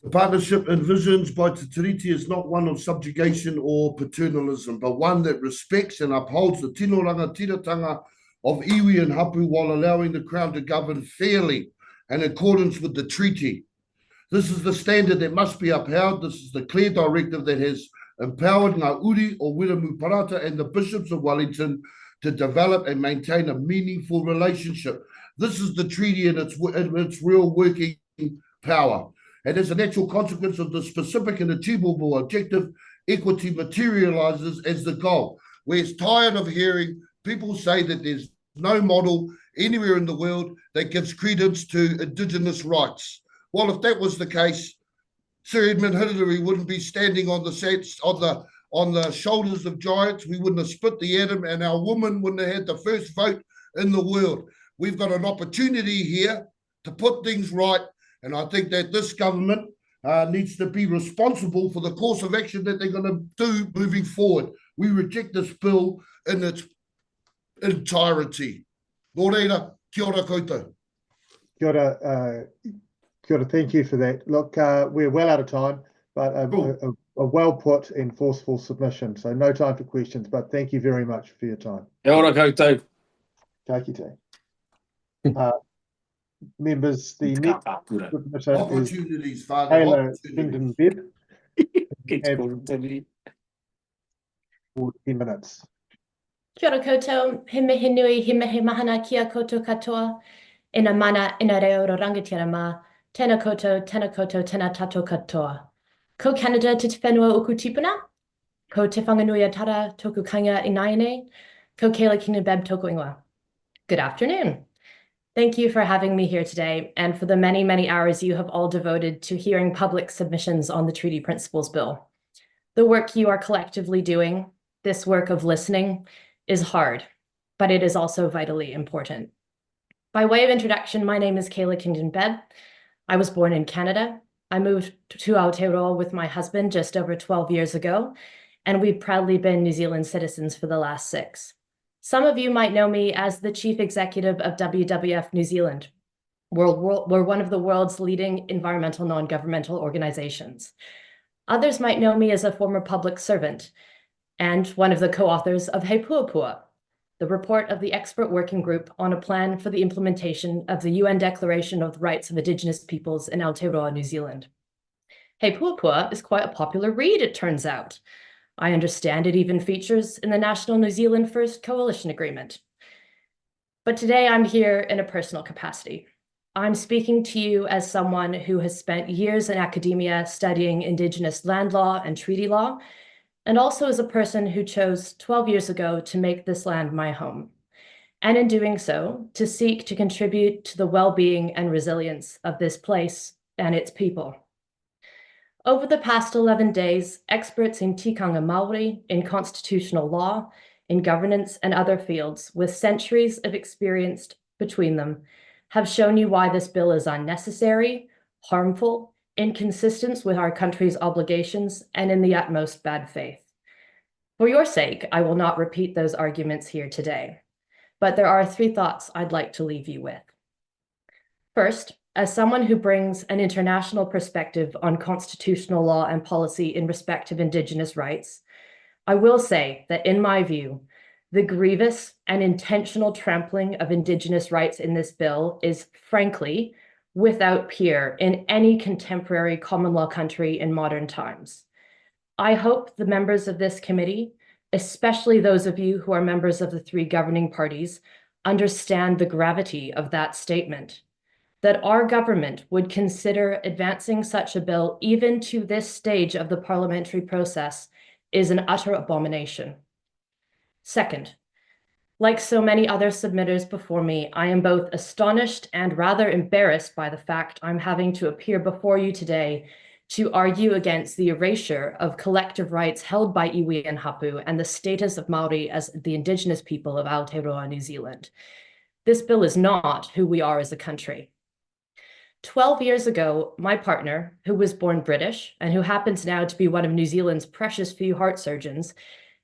The partnership envisioned by Te Tiriti is not one of subjugation or paternalism, but one that respects and upholds the tino rangatiratanga of iwi and hapu while allowing the Crown to govern fairly and in accordance with the treaty. This is the standard that must be upheld. This is the clear directive that has empowered Ngā Uri o Wi Parata and the bishops of Wellington to develop and maintain a meaningful relationship. This is the treaty in its real working power. And as a natural consequence of the specific and achievable objective, equity materializes as the goal. We're tired of hearing people say that there's no model anywhere in the world that gives credence to Indigenous rights. Well, if that was the case, Sir Edmund Hillary wouldn't be standing on the shoulders of giants. We wouldn't have split the atom, and our women wouldn't have had the first vote in the world. We've got an opportunity here to put things right, and I think that this government needs to be responsible for the course of action that they're going to do moving forward. We reject this bill in its entirety. Nō reira, kia ora koutou. Kia ora, thank you for that. Look, we're well out of time, but a well put and forceful submission. So no time for questions, but thank you very much for your time. Kia ora koutou. Kia kite. Members, the next submission Opportunities, is Father. Kayla Kingdon-Bebb. For 10 minutes. Kia ora koutou, he mihi nui, he mihi mahana kia koutou katoa, ina mana ina reo ro rangatira ma, tēnā koutou, tēnā tatou katoa. Ko Canada te whenua uku tipuna, ko te whanganui atara toku kanga i Naine, ko Kayla Kingdon-Bebb toku ingoa. Good afternoon. Thank you for having me here today and for the many, many hours you have all devoted to hearing public submissions on the Treaty Principles Bill. The work you are collectively doing, this work of listening, is hard, but it is also vitally important. By way of introduction, my name is Kayla Kingdon-Bebb. I was born in Canada. I moved to Aotearoa with my husband just over 12 years ago, and we've proudly been New Zealand citizens for the last 6. Some of you might know me as the Chief Executive of WWF New Zealand. We're one of the world's leading environmental non-governmental organizations. Others might know me as a former public servant and one of the co-authors of He Puapua, the report of the expert working group on a plan for the implementation of the UN Declaration of the Rights of Indigenous Peoples in Aotearoa, New Zealand. He Puapua is quite a popular read, it turns out. I understand it even features in the National New Zealand First Coalition Agreement. But today I'm here in a personal capacity. I'm speaking to you as someone who has spent years in academia studying Indigenous land law and treaty law, and also as a person who chose 12 years ago to make this land my home, and in doing so, to seek to contribute to the well-being and resilience of this place and its people. Over the past 11 days, experts in tikanga Māori, in constitutional law, in governance and other fields with centuries of experience between them have shown you why this bill is unnecessary, harmful, inconsistent with our country's obligations, and in the utmost bad faith. For your sake, I will not repeat those arguments here today, but there are 3 thoughts I'd like to leave you with. First, as someone who brings an international perspective on constitutional law and policy in respect of Indigenous rights, I will say that in my view, the grievous and intentional trampling of Indigenous rights in this bill is, frankly, without peer in any contemporary common law country in modern times. I hope the members of this committee, especially those of you who are members of the 3 governing parties, understand the gravity of that statement, that our government would consider advancing such a bill even to this stage of the parliamentary process is an utter abomination. Second, like so many other submitters before me, I am both astonished and rather embarrassed by the fact I'm having to appear before you today to argue against the erasure of collective rights held by iwi and hapu and the status of Māori as the Indigenous people of Aotearoa, New Zealand. This bill is not who we are as a country. 12 years ago, my partner, who was born British and who happens now to be one of New Zealand's precious few heart surgeons,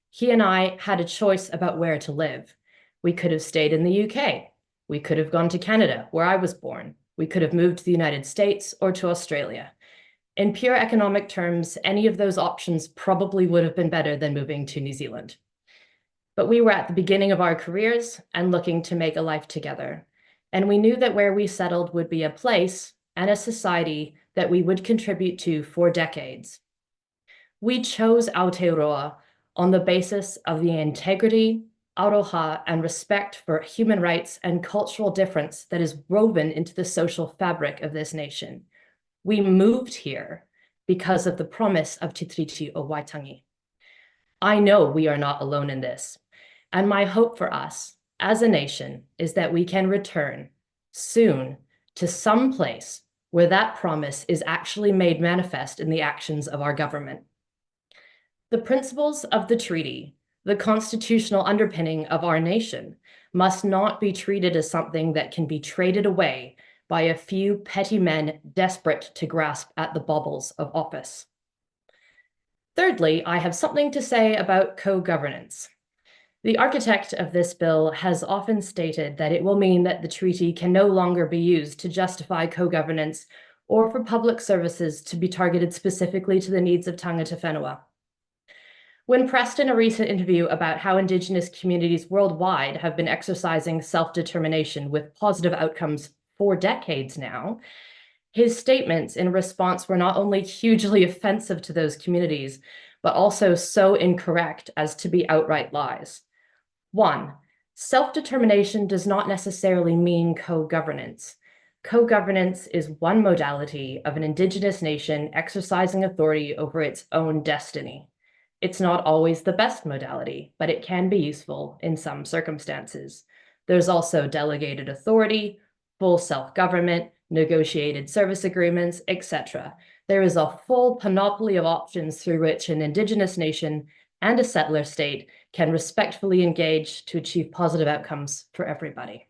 he and I had a choice about where to live. We could have stayed in the UK. We could have gone to Canada, where I was born. We could have moved to the United States or to Australia. In pure economic terms, any of those options probably would have been better than moving to New Zealand. But we were at the beginning of our careers and looking to make a life together. And we knew that where we settled would be a place and a society that we would contribute to for decades. We chose Aotearoa on the basis of the integrity, aroha, and respect for human rights and cultural difference that is woven into the social fabric of this nation. We moved here because of the promise of Te Tiriti o Waitangi. I know we are not alone in this, and my hope for us as a nation is that we can return soon to some place where that promise is actually made manifest in the actions of our government. The principles of the treaty, the constitutional underpinning of our nation, must not be treated as something that can be traded away by a few petty men desperate to grasp at the baubles of office. Thirdly, I have something to say about co-governance. The architect of this bill has often stated that it will mean that the treaty can no longer be used to justify co-governance or for public services to be targeted specifically to the needs of tangata whenua. When pressed in a recent interview about how Indigenous communities worldwide have been exercising self-determination with positive outcomes for decades now, his statements in response were not only hugely offensive to those communities, but also so incorrect as to be outright lies. 1, self-determination does not necessarily mean co-governance. Co-governance is one modality of an Indigenous nation exercising authority over its own destiny. It's not always the best modality, but it can be useful in some circumstances. There's also delegated authority, full self-government, negotiated service agreements, etc. There is a full panoply of options through which an Indigenous nation and a settler state can respectfully engage to achieve positive outcomes for everybody.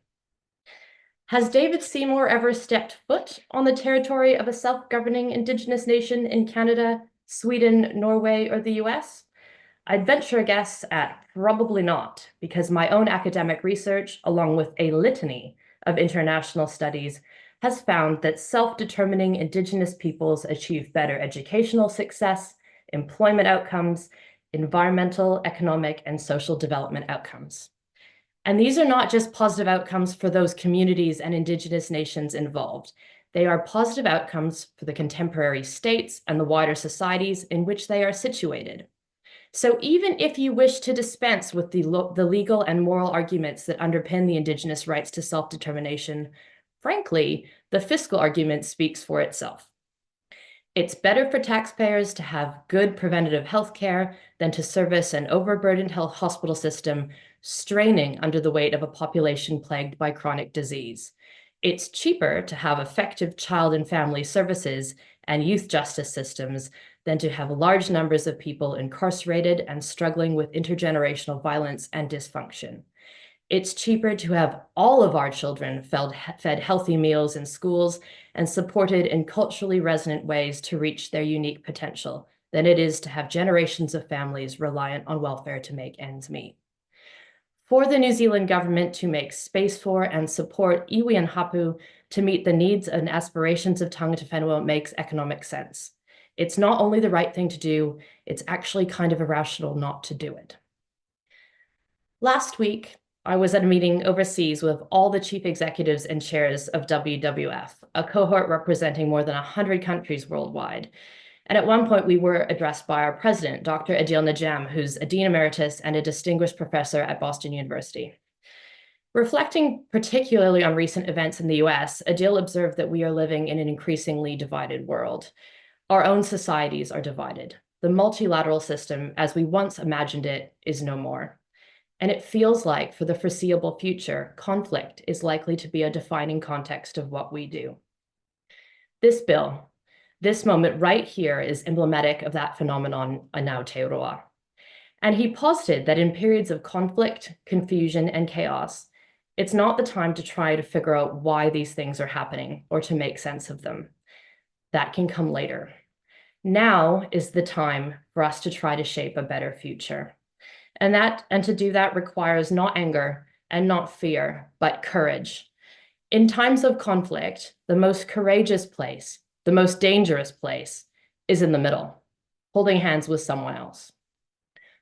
Has David Seymour ever stepped foot on the territory of a self-governing Indigenous nation in Canada, Sweden, Norway, or the US? I'd venture a guess at probably not, because my own academic research, along with a litany of international studies, has found that self-determining Indigenous peoples achieve better educational success, employment outcomes, environmental, economic, and social development outcomes. And these are not just positive outcomes for those communities and Indigenous nations involved. They are positive outcomes for the contemporary states and the wider societies in which they are situated. So even if you wish to dispense with the legal and moral arguments that underpin the Indigenous rights to self-determination, frankly, the fiscal argument speaks for itself. It's better for taxpayers to have good preventative health care than to service an overburdened health hospital system straining under the weight of a population plagued by chronic disease. It's cheaper to have effective child and family services and youth justice systems than to have large numbers of people incarcerated and struggling with intergenerational violence and dysfunction. It's cheaper to have all of our children fed healthy meals in schools and supported in culturally resonant ways to reach their unique potential than it is to have generations of families reliant on welfare to make ends meet. For the New Zealand government to make space for and support iwi and hapu to meet the needs and aspirations of tangata whenua makes economic sense. It's not only the right thing to do, it's actually kind of irrational not to do it. Last week, I was at a meeting overseas with all the chief executives and chairs of WWF, a cohort representing more than 100 countries worldwide. And at one point, we were addressed by our president, Dr. Adil Najam, who's a dean emeritus and a distinguished professor at Boston University. Reflecting particularly on recent events in the US, Adil observed that we are living in an increasingly divided world. Our own societies are divided. The multilateral system, as we once imagined it, is no more. And it feels like, for the foreseeable future, conflict is likely to be a defining context of what we do. This bill, this moment right here, is emblematic of that phenomenon in Aotearoa. And he posited that in periods of conflict, confusion, and chaos, it's not the time to try to figure out why these things are happening or to make sense of them. That can come later. Now is the time for us to try to shape a better future. And to do that requires not anger, and not fear, but courage. In times of conflict, the most courageous place, the most dangerous place, is in the middle, holding hands with someone else.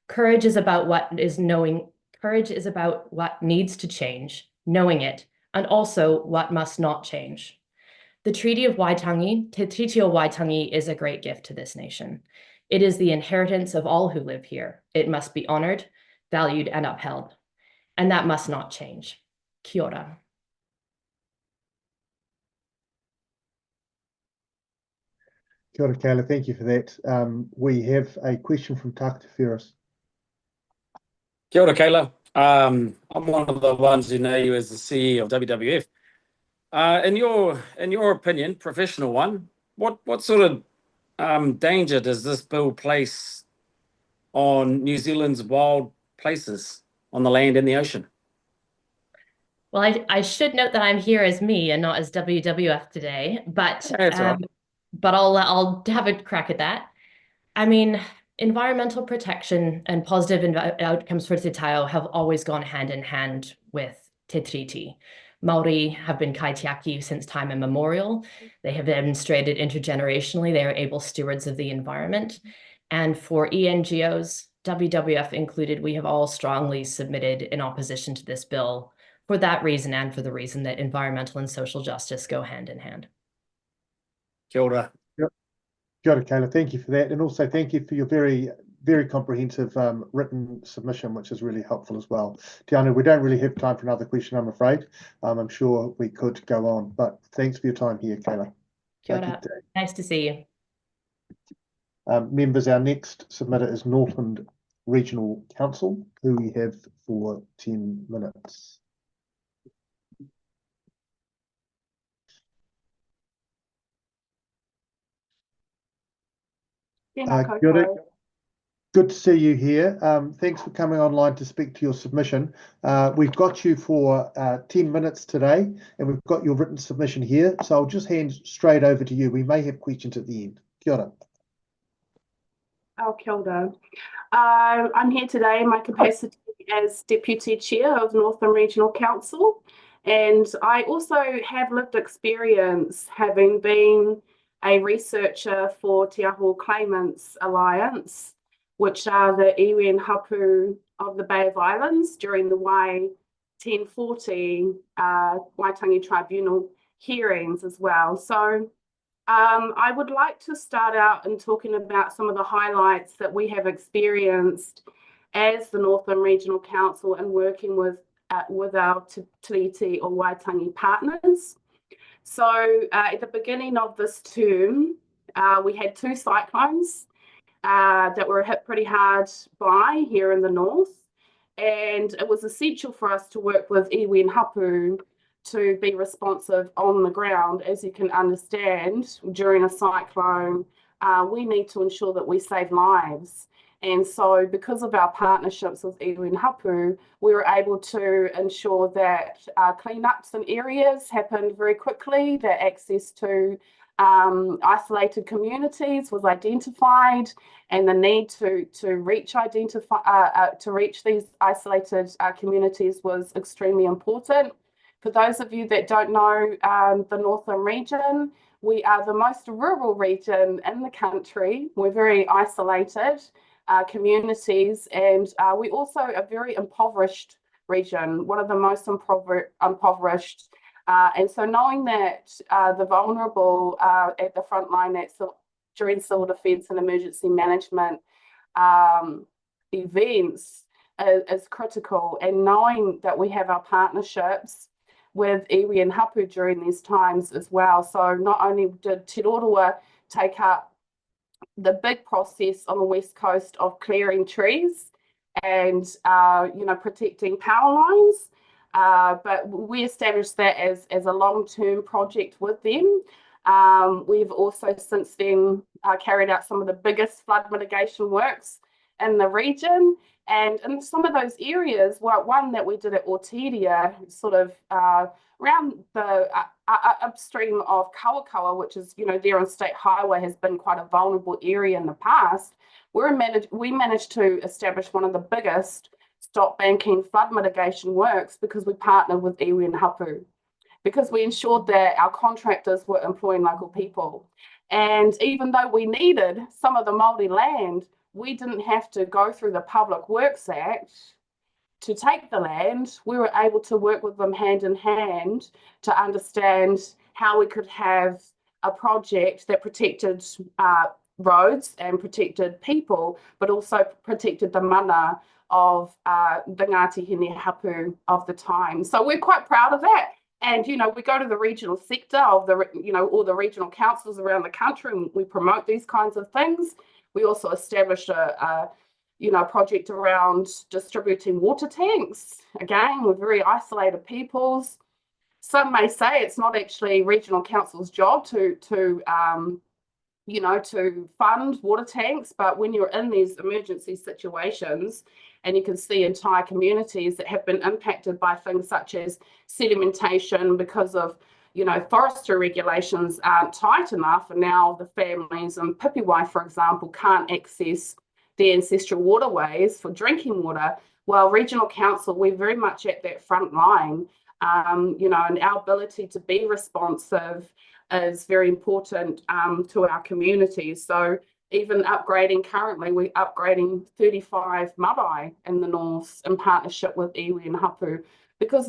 Courage is about what is knowing. Courage is about what needs to change, knowing it, and also what must not change. The Treaty of Waitangi, Te Treaty o Waitangi, is a great gift to this nation. It is the inheritance of all who live here. It must be honored, valued, and upheld. And that must not change. Kia ora. Kia ora, Kayla, thank you for that. We have a question from Tākata Ferris. Kia ora, Kayla. I'm one of the ones who know you as the CEO of WWF. In your opinion, professional one, what sort of danger does this bill place on New Zealand's wild places on the land and the ocean? Well, I should note that I'm here as me and not as WWF today, but Right. but I'll have a crack at that. I mean, environmental protection and positive outcomes for Te Tao have always gone hand in hand with Te Treaty. Māori have been kaitiaki since time immemorial. They have demonstrated intergenerationally they are able stewards of the environment. And for ENGOs, WWF included, we have all strongly submitted in opposition to this bill for that reason and for the reason that environmental and social justice go hand in hand. Kia ora. Kia ora, Kayla, thank you for that. And also thank you for your very, very comprehensive written submission, which is really helpful as well. Tiana, we don't really have time for another question, I'm afraid. I'm sure we could go on, but thanks for your time here, Kayla. Kia ora. Nice to see you. Members, our next submitter is Northland Regional Council, who we have for 10 minutes. Kia ora. Good to see you here. Thanks for coming online to speak to your submission. We've got you for 10 minutes today, and we've got your written submission here. So I'll just hand straight over to you. We may have questions at the end. Kia ora. Kia ora. I'm here today in my capacity as Deputy Chair of Northland Regional Council, and I also have lived experience having been a researcher for Te Aho Claimants Alliance, which are the iwi and hapu of the Bay of Islands during the Wai 1040 Waitangi Tribunal hearings as well. So I would like to start out in talking about some of the highlights that we have experienced as the Northland Regional Council and working with our Tiriti or Waitangi partners. So at the beginning of this term, we had 2 cyclones that were hit pretty hard by here in the north, and it was essential for us to work with iwi and hapu to be responsive on the ground. As you can understand, during a cyclone, we need to ensure that we save lives. And so because of our partnerships with iwi and hapu, we were able to ensure that cleanups in areas happened very quickly, that access to isolated communities was identified, and the need to reach these isolated communities was extremely important. For those of you that don't know the Northland region, we are the most rural region in the country. We're very isolated communities, and we also a very impoverished region, one of the most impoverished. And so knowing that the vulnerable at the front line during civil defence and emergency management events is critical, and knowing that we have our partnerships with iwi and hapu during these times as well. So not only did Te Roroa take up the big process on the west coast of clearing trees and protecting power lines, but we established that as a long-term project with them. We've also since then carried out some of the biggest flood mitigation works in the region, and in some of those areas, one that we did at Otiria, sort of around the upstream of Korokoro, which is, there on State Highway, has been quite a vulnerable area in the past. We managed to establish one of the biggest stop banking flood mitigation works because we partnered with iwi and hapu, because we ensured that our contractors were employing local people. And even though we needed some of the Māori land, we didn't have to go through the Public Works Act to take the land. We were able to work with them hand in hand to understand how we could have a project that protected roads and protected people, but also protected the mana of the Ngati Hine Hapu of the time. So we're quite proud of that. And, you know, we go to the regional sector of the, you know, all the regional councils around the country, and we promote these kinds of things. We also established a project around distributing water tanks, again, with very isolated peoples. Some may say it's not actually regional council's job to fund water tanks, but when you're in these emergency situations, and you can see entire communities that have been impacted by things such as sedimentation because of, you know, forestry regulations aren't tight enough, and now the families in Pipiwai, for example, can't access the ancestral waterways for drinking water. Well, regional council, we're very much at that front line, and our ability to be responsive is very important to our communities. So even upgrading, currently we're upgrading 35 marae in the north in partnership with iwi and hapu, because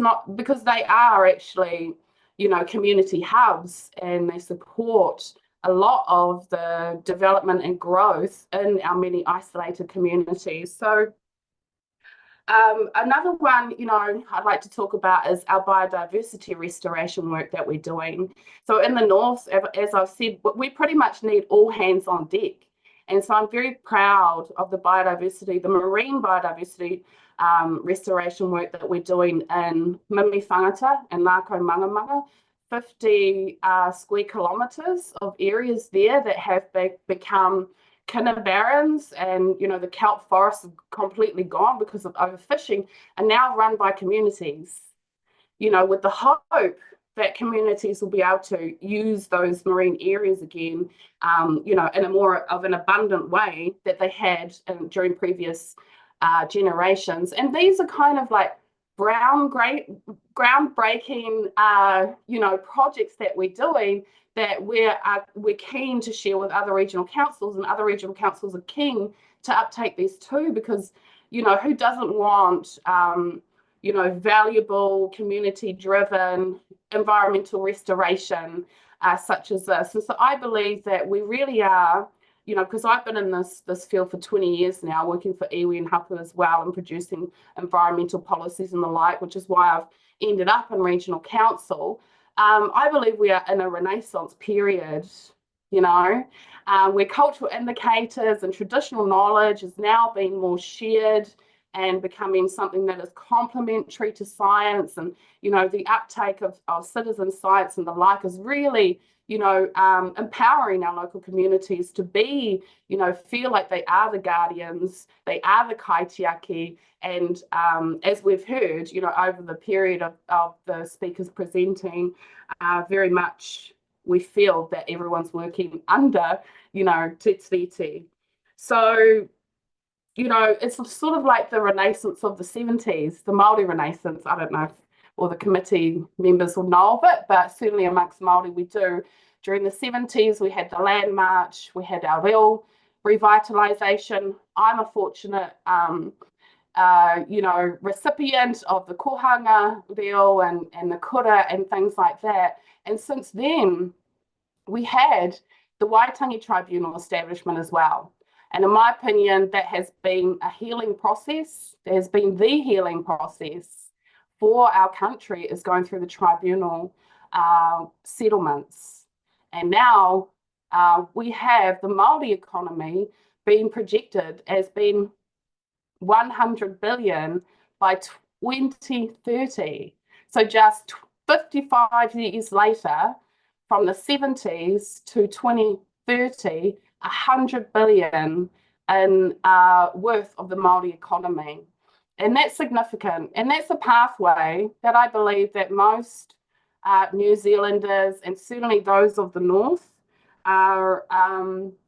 they are actually, you know, community hubs, and they support a lot of the development and growth in our many isolated communities. So another one, you know, I'd like to talk about is our biodiversity restoration work that we're doing. So in the north, as I've said, we pretty much need all hands on deck. And so I'm very proud of the biodiversity, the marine biodiversity restoration work that we're doing in Mimi Whangata and Lako Mangamanga, 50 square kilometres of areas there that have become kinner barrens, and, you know, the kelp forests are completely gone because of overfishing, are now run by communities, you know, with the hope that communities will be able to use those marine areas again, you know, in a more of an abundant way that they had during previous generations. And these are kind of like groundbreaking, you know, projects that we're doing, that we're keen to share with other regional councils, and other regional councils are keen to uptake these too, because, you know, who doesn't want, you know, valuable, community-driven environmental restoration such as this? And so I believe that we really are, you know, because I've been in this field for 20 years now, working for iwi and hapu as well, and producing environmental policies and the like, which is why I've ended up in regional council. I believe we are in a renaissance period, you know, where cultural indicators and traditional knowledge is now being more shared and becoming something that is complementary to science. And, you know, the uptake of citizen science and the like is really, you know, empowering our local communities to be, you know, feel like they are the guardians, they are the kaitiaki. And as we've heard, you know, over the period of the speakers presenting, very much we feel that everyone's working under, you know, te tiriti. So, you know, it's sort of like the Renaissance of the 70s, the Māori Renaissance. I don't know if all the committee members will know of it, but certainly amongst Māori we do. During the 70s, we had the Land March, we had our reo revitalisation. I'm a fortunate, you know, recipient of the kohanga reo and the kura and things like that. And since then, we had the Waitangi Tribunal establishment as well. And in my opinion, that has been a healing process. There has been the healing process for our country, is going through the tribunal settlements. And now we have the Māori economy being projected as being 100 billion by 2030. So just 55 years later, from the 70s to 2030, 100 billion in worth of the Māori economy. And that's significant. And that's a pathway that I believe that most New Zealanders, and certainly those of the North, are,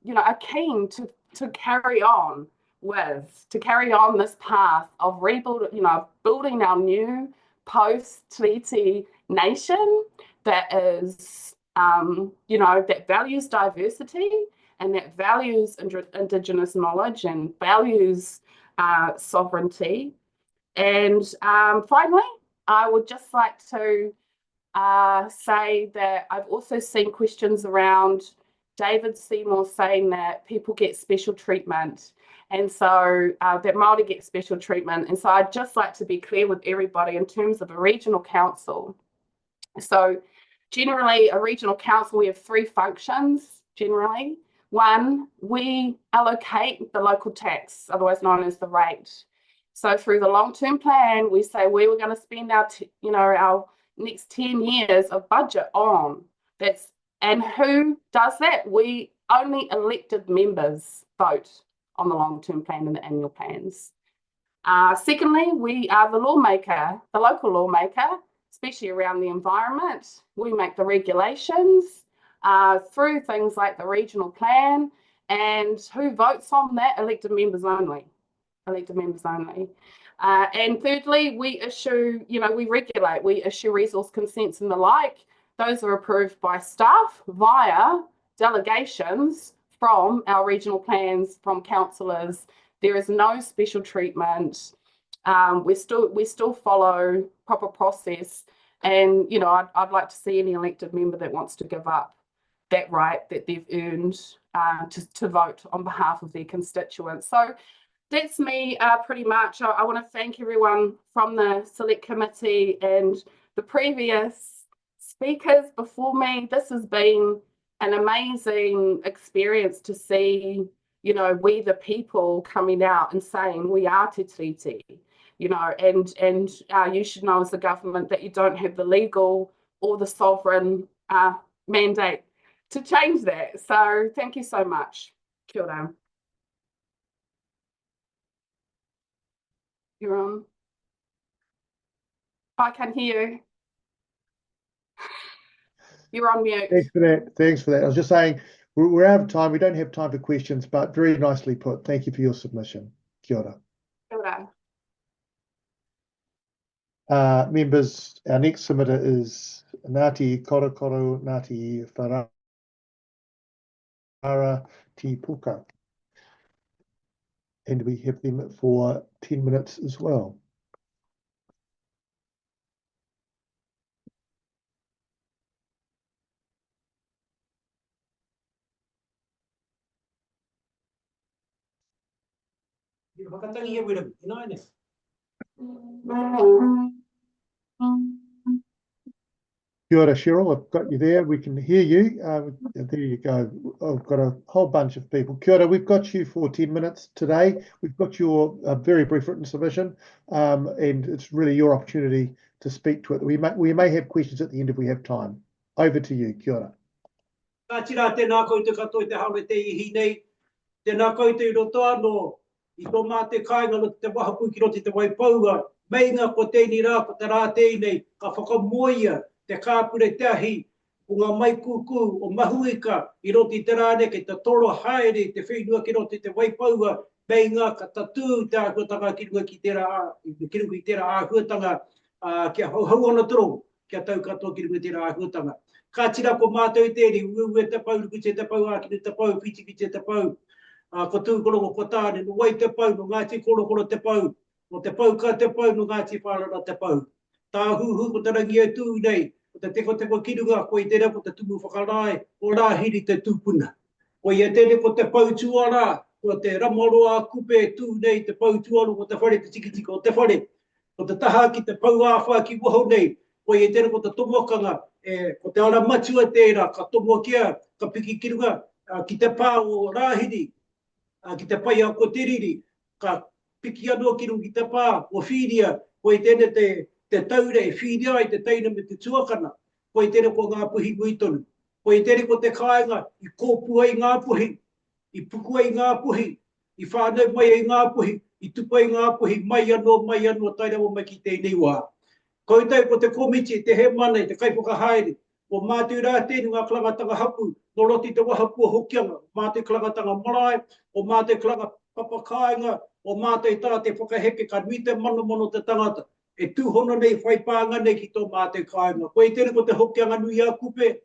you know, are keen to carry on with to carry on this path of rebuilding, building our new post-treaty nation that is, that values diversity and that values Indigenous knowledge and values sovereignty. And finally, I would just like to say that I've also seen questions around David Seymour saying that people get special treatment, and so that Māori get special treatment. And so I'd just like to be clear with everybody in terms of a regional council. So generally, a regional council, we have three functions generally. One, we allocate the local tax, otherwise known as the rate. So through the long-term plan, we say where we're going to spend our, our next 10 years of budget on. And who does that? We only elected members vote on the long-term plan and the annual plans. Secondly, we are the lawmaker, the local lawmaker, especially around the environment. We make the regulations through things like the regional plan, and who votes on that? Elected members only. Elected members only. And thirdly, we issue, we regulate, we issue resource consents and the like. Those are approved by staff via delegations from our regional plans, from councillors. There is no special treatment. We still follow proper process. And, I'd like to see any elected member that wants to give up that right that they've earned to vote on behalf of their constituents. So that's me pretty much. I want to thank everyone from the Select Committee and the previous speakers before me. This has been an amazing experience to see, we the people coming out and saying we are Te Tiriti, and you should know as the government that you don't have the legal or the sovereign mandate to change that. So thank you so much. Kia ora. You're on. I can hear you. You're on mute. Thanks for that. Thanks for that. I was just saying we're out of time. We don't have time for questions, but very nicely put. Thank you for your submission. Kia ora. Kia ora. Members, our next submitter is Ngati Korokoro, Ngati Wharara, Te Pouka. And we have them for 10 minutes as well. Kia ora, Cheryl, I've got you there. We can hear you. There you go. I've got a whole bunch of people. Kia ora, we've got you for 10 minutes today. We've got your very brief written submission, and it's really your opportunity to speak to it. We may have questions at the end if we have time. Over to you. Kia ora. Ka tira tēnā koutou katoa te haure te ihi nei. Tēnā koutou I roto anō I tō mā te kāinga no te wahapu ki roti te waipauga. Meinga ko tēni rā ko te rā tēnei ka whakamoia te kāpure te ahi o ngā mai kūkū o mahuika I roti te rāne ke te toro haere te whenua ki roti te waipauga. Meinga ka tatū te āhuatanga ki runga ki tērā āhuatanga kia hauhau ana toro kia tau katoa ki runga tērā āhuatanga. Ka tira ko mātou tēri, uwe te pau, ruku te pau, ākine te pau, whitiki te pau. Ko tūkorongo ko tāne, no wai te pau, no Ngāti Korokoro te pau, no te Pouka te pau, no Ngāti Wharara te pau. Tā huhu ko te rangi e tū nei, ko te teko ki runga, ko I tere ko te tumu whakarai, o rāhiri te tūpuna. Ko I tere ko te pau tuara, ko te ramaroa kupe tū nei, te pau tuara, ko te whare, te tikitiko o te whare. Ko te taha ki te pau āwha ki waho nei, ko I tere ko te tomokanga, ko te ara matua tērā, ka tomo kia, ka piki ki runga, ki te pā o rāhiri, ki te pai a ko te riri, ka piki anō ki rungi te pā o whiria, ko I tēne te taure e whiria I te teina me te tuakana, ko I tēne ko ngā puhi muitonu, ko I tēne ko te kāinga, I kōpua I ngā puhi, I puku ai ngā puhi, I whānau mai ai ngā puhi, I tupu ai ngā puhi, mai anō, tairawa mai ki tēnei wā. Koutou ko te komiti, te he mana, te kaipuka haere, o mātou rā tēnu ngā klangatanga hapu, no roti te wahapu o hokianga, mātou klangatanga marae, o mātou papakainga o mātou tā te whakaheke ka nui te mono te tangata. E tūhono nei whaipānga nei ki tō mātou kāinga. Ko e tēne ko te hokianga nui a kupe,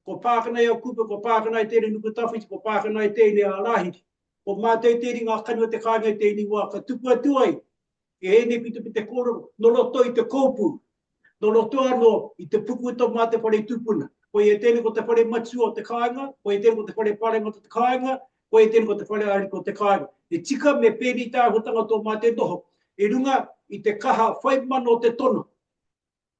ko pākana i a kupe, ko pākana i tēne nuku tawhiti, ko pākana i tēne a rahiti. Ko mātou tēne ngā kanua te kāinga i tēne wā, ka tupu atu ai, e hene pita pita kōrero, no loto i te kōpū, no loto anō i te puku tō mā te whare tupuna. Ko e tēne ko te whare matua o te kāinga, ko e tēne ko te whare pārenga o te kāinga, ko e tēne ko te whare ari ko te kāinga. E tika me pēni tā hutanga tō mā te noho, e runga i te kaha whaimano o te tono,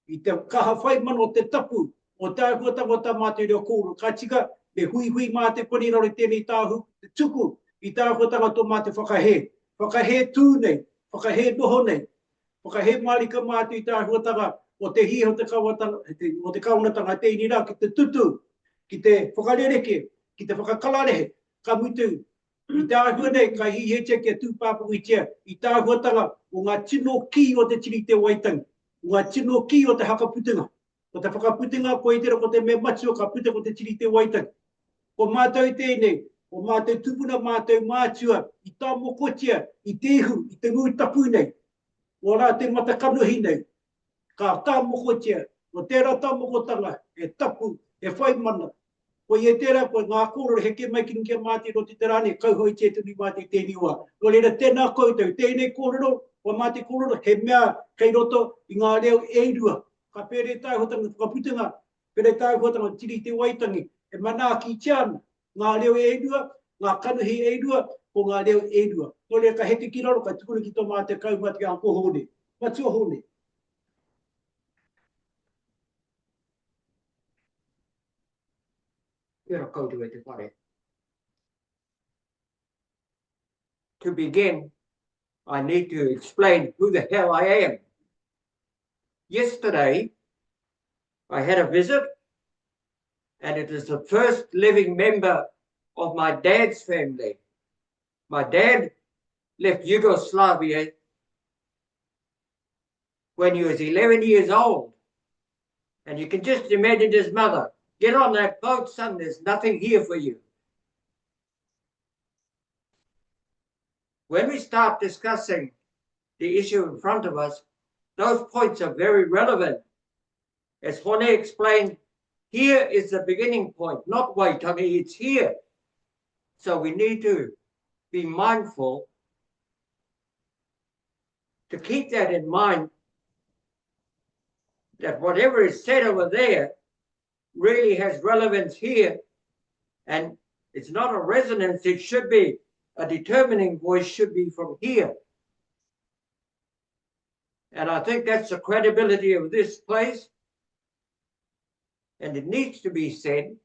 i te kaha whaimano o te tapu, o tā huatanga o tā mā te reo kōru. Ka tika me hui mā te poriraro tēnei tāhu, te tuku, i tā huatanga tō mā te whakahe. Whakahe tū nei, whakahe noho nei, whakahe marika mā te i tā huatanga o te hi o te kaunatanga te inira, ki te tutu, ki te whakarereke, ki te whakakalarehe, ka mutu. I tā hua nei, ka hihetia kia tūpāpungu i tia, i tā huatanga o ngā tino ki o te tiri te waitangi, o ngā tino ki o te hakaputinga. O te whakaputinga, ko i tera ko te me matua ka puta ko te tiri te waitangi. Ko mātou tēnei, o mātou tupuna mātou mātua, i tā mokotia, i tehu, i te ngui tapu nei, o rā te matakanuhi nei, ka tā mokotia, o tērā tā mokotanga, e tapu, e whaimana. Ko i e tērā, ko ngā kōrero heke mai ki nukia māti ro te terane, kauhoi te tuni māti tēni wā. Ko reira tēnā koutou, tēnei kōrero, o māti kōrero, he mea kei roto i ngā reo eirua. Ka pere tāu hotanga whakaputinga, pere tāu hotanga tiri te waitangi, e mana ki tiana, ngā reo eirua, ngā kanuhi eirua, ko ngā reo eirua. Ko reira ka heke ki raro, ka tukuna ki tō māte kaumati ki anko hone. Matua hone. To begin, I need to explain who the hell I am. Yesterday, I had a visit, and it is the first living member of my dad's family. My dad left Yugoslavia when he was 11 years old, and you can just imagine his mother. Get on that boat, son, there's nothing here for you. When we start discussing the issue in front of us, those points are very relevant. As Hone explained, here is the beginning point, not Waitangi, it's here. So we need to be mindful to keep that in mind, that whatever is said over there really has relevance here, and it's not a resonance, it should be a determining voice, should be from here. And I think that's the credibility of this place, and it needs to be said.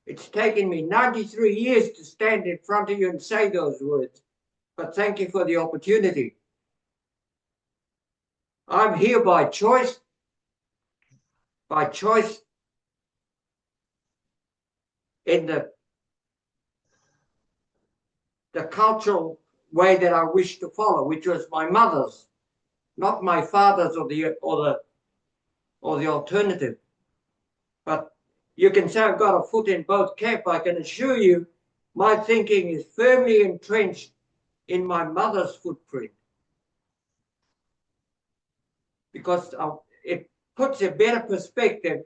It's taken me 93 years to stand in front of you and say those words, but thank you for the opportunity. I'm here by choice in the cultural way that I wish to follow, which was my mother's, not my father's or the alternative. But you can say I've got a foot in both camps. I can assure you my thinking is firmly entrenched in my mother's footprint, because it puts a better perspective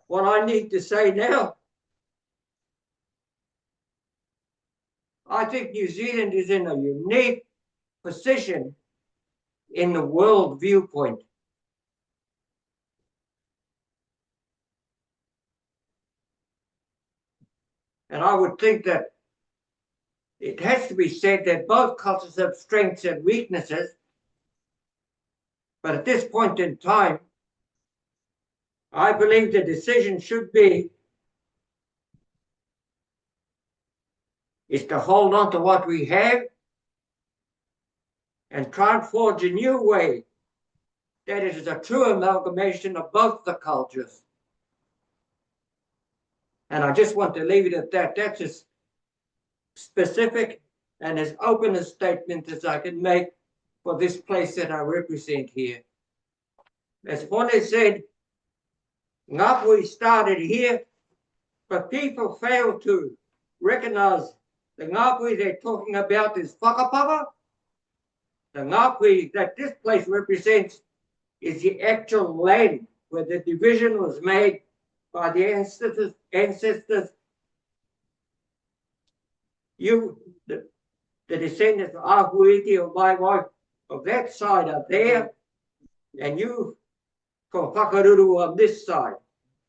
what I need to say now. I think New Zealand is in a unique position in the world viewpoint. And I would think that it has to be said that both cultures have strengths and weaknesses. But at this point in time, I believe the decision should be is to hold on to what we have and try and forge a new way that it is a true amalgamation of both the cultures. And I just want to leave it at that. That's as specific and as open a statement as I can make for this place that I represent here. As Hone said, Ngati started here, But people fail to recognize the ngāpui they're talking about is whakapapa. The ngāpui that this place represents is the actual land where the division was made by the ancestors. You, the descendants of Ahuiti or my wife of that side are there, and you from Whakaruru on this side.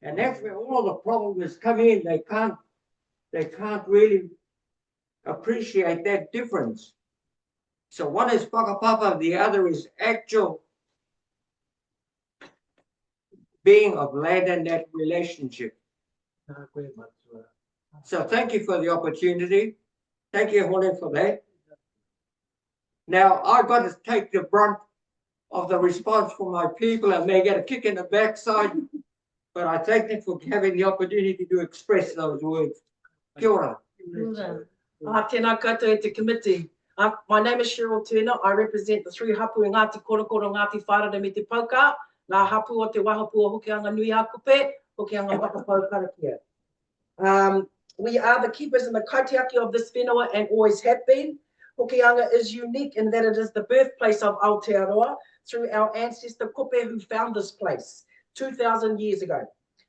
And that's where all the problems come in. They can't really appreciate that difference. So one is whakapapa, the other is actual being of land and that relationship. So thank you for the opportunity. Thank you, Hone, for that. Now I've got to take the brunt of the response from my people and may get a kick in the backside, but I thank them for having the opportunity to express those words. Kia ora. Tēnā koutou e te committee. My name is Cheryl Turner. I represent the three hapu in Ngati Korokoro, Ngati Wharara me te Pouka, ngā hapu o te wahapu o Hokianga Nui a Kupe, Hokianga Whakapau Karakia. We are the keepers and the kaitiaki of this whenua and always have been. Hokianga is unique in that it is the birthplace of Aotearoa through our ancestor Kupe who found this place 2,000 years ago.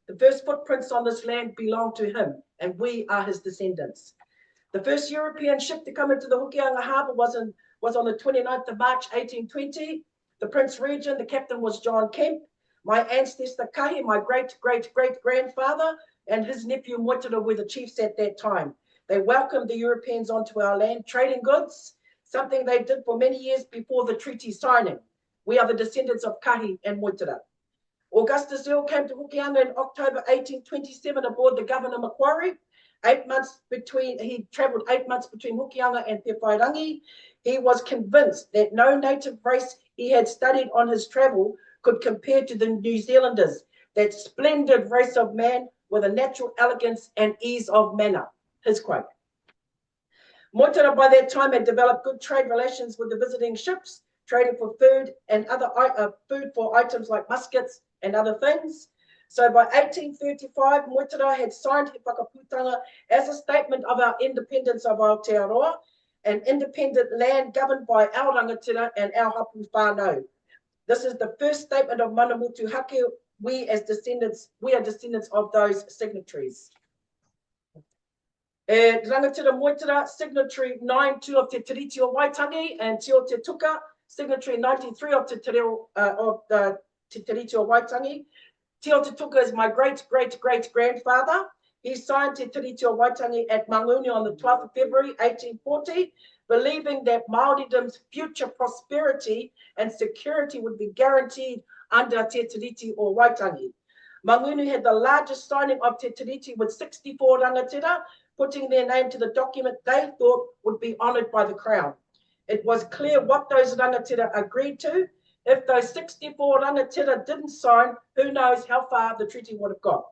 The first footprints on this land belong to him and we are his descendants. The first European ship to come into the Hokianga harbour was on the 29th of March 1820. The Prince Regent, the captain was John Kemp. My ancestor Kahi, my great-great-great-grandfather, and his nephew Moitara were the chiefs at that time. They welcomed the Europeans onto our land, trading goods, something they did for many years before the treaty signing. We are the descendants of Kahi and Moitara. Augustus Earl came to Hokianga in October 1827 aboard the Governor Macquarie. He travelled 8 months between Hokianga and Pewhairangi. He was convinced that no native race he had studied on his travel could compare to the New Zealanders, that splendid race of man with a natural elegance and ease of manner. His quote. Moitara by that time had developed good trade relations with the visiting ships, trading for food and other food for items like muskets and other things. So by 1835, Moitara had signed He Whakaputanga as a statement of our independence of Aotearoa, an independent land governed by our rangatira and our hapu whānau. This is the first statement of Manamutu Hake. We are descendants of those signatories. Rangatira Moitara, signatory 92 of Te Tiriti o Waitangi, and Te o Te Tuka, signatory 93 of Te Tiriti o Waitangi. Te o Te Tuka is my great-great-great-grandfather. He signed Te Tiriti o Waitangi at Manguni on the 12th of February 1840, believing that Māoridom's future prosperity and security would be guaranteed under Te Tiriti o Waitangi. Manguni had the largest signing of Te Tiriti with 64 rangatira, putting their name to the document they thought would be honoured by the Crown. It was clear what those rangatira agreed to. If those 64 rangatira didn't sign, who knows how far the treaty would have got.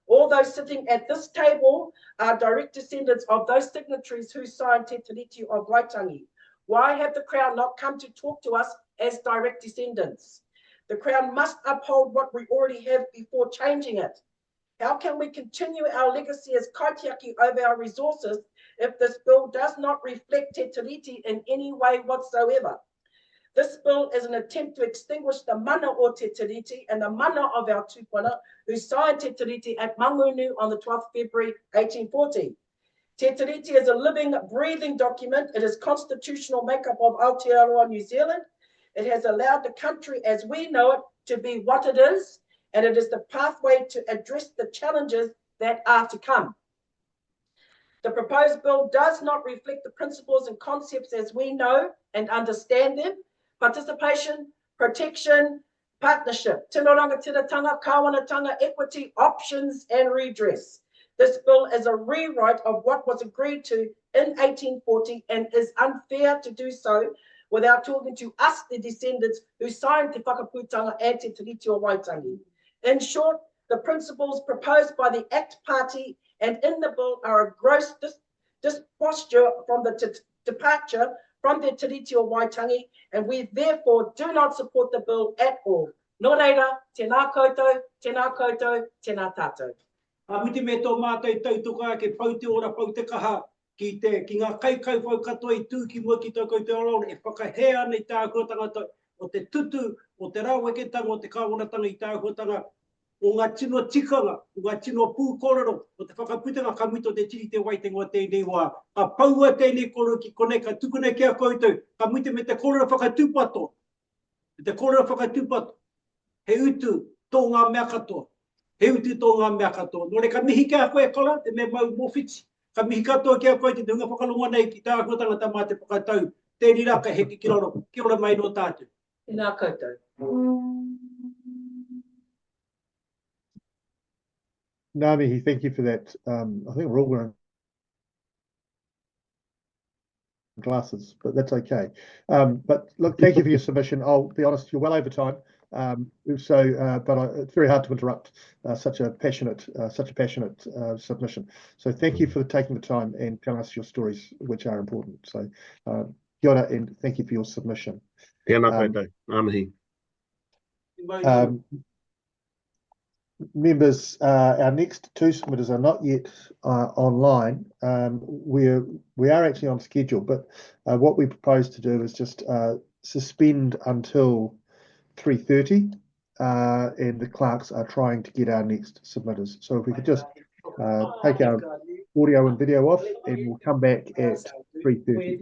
All those sitting at this table are direct descendants of those signatories who signed Te Tiriti of Waitangi. Why have the Crown not come to talk to us as direct descendants? The Crown must uphold what we already have before changing it. How can we continue our legacy as kaitiaki over our resources if this bill does not reflect Te Tiriti in any way whatsoever? This bill is an attempt to extinguish the mana o Te Tiriti and the mana of our tupuna who signed Te Tiriti at Mangunu on the 12th of February 1840. Te Tiriti is a living, breathing document. It is constitutional makeup of Aotearoa, New Zealand. It has allowed the country as we know it to be what it is, and it is the pathway to address the challenges that are to come. The proposed bill does not reflect the principles and concepts as we know and understand them. Participation, protection, partnership, tino rangatiratanga, kāwanatanga, equity, options, and redress. This bill is a rewrite of what was agreed to in 1840 and is unfair to do so without talking to us, the descendants who signed Te Whakaputanga and Te Tiriti o Waitangi. In short, the principles proposed by the ACT Party and in the bill are a gross disposture from the departure from the Tiriti o Waitangi, and we therefore do not support the bill at all. Nō reira, tēnā koutou, tēnā koutou, tēnā tātou. A miti me tō mātai tautuka ke pau te ora pau te kaha ki ngā kaikau whau katoa I tū ki mua ki tō koutou alone e whakahea nei tāhuatanga o te tutu, o te rawaketanga, o te kāwanatanga I tāhuatanga o ngā tino tikanga, o ngā tino pūkororo, o te whakaputanga ka mito te tiri te wai te ngā tēnei wā. Ka paua tēnei koro ki konei ka tukune kia koutou, ka mite me te korora whakatupato. Te korora whakatupato. He utu tō ngā mea katoa. He utu tō ngā mea katoa. Nō re ka mihi kia koe kola, te me mau mōwhiti. Ka mihi katoa kia koe te hunga whakalonga nei ki tā huatanga tā mā te whakatau. Tēnei rā ka heki ki roro. Kia ora mai no tātou. Nā koutou. Ngāmihi, thank you for that. I think we're all wearing glasses, but that's okay. But look, thank you for your submission. I'll be honest, you're well over time. But it's very hard to interrupt such a passionate submission. So thank you for taking the time and telling us your stories, which are important. So kia ora and thank you for your submission. Tēnā koutou, ngāmihi. Members, our next two submitters are not yet online. We are actually on schedule, but what we propose to do is just suspend until 3:30, and the clerks are trying to get our next submitters. So if we could just take our audio and video off, and we'll come back at 3:30.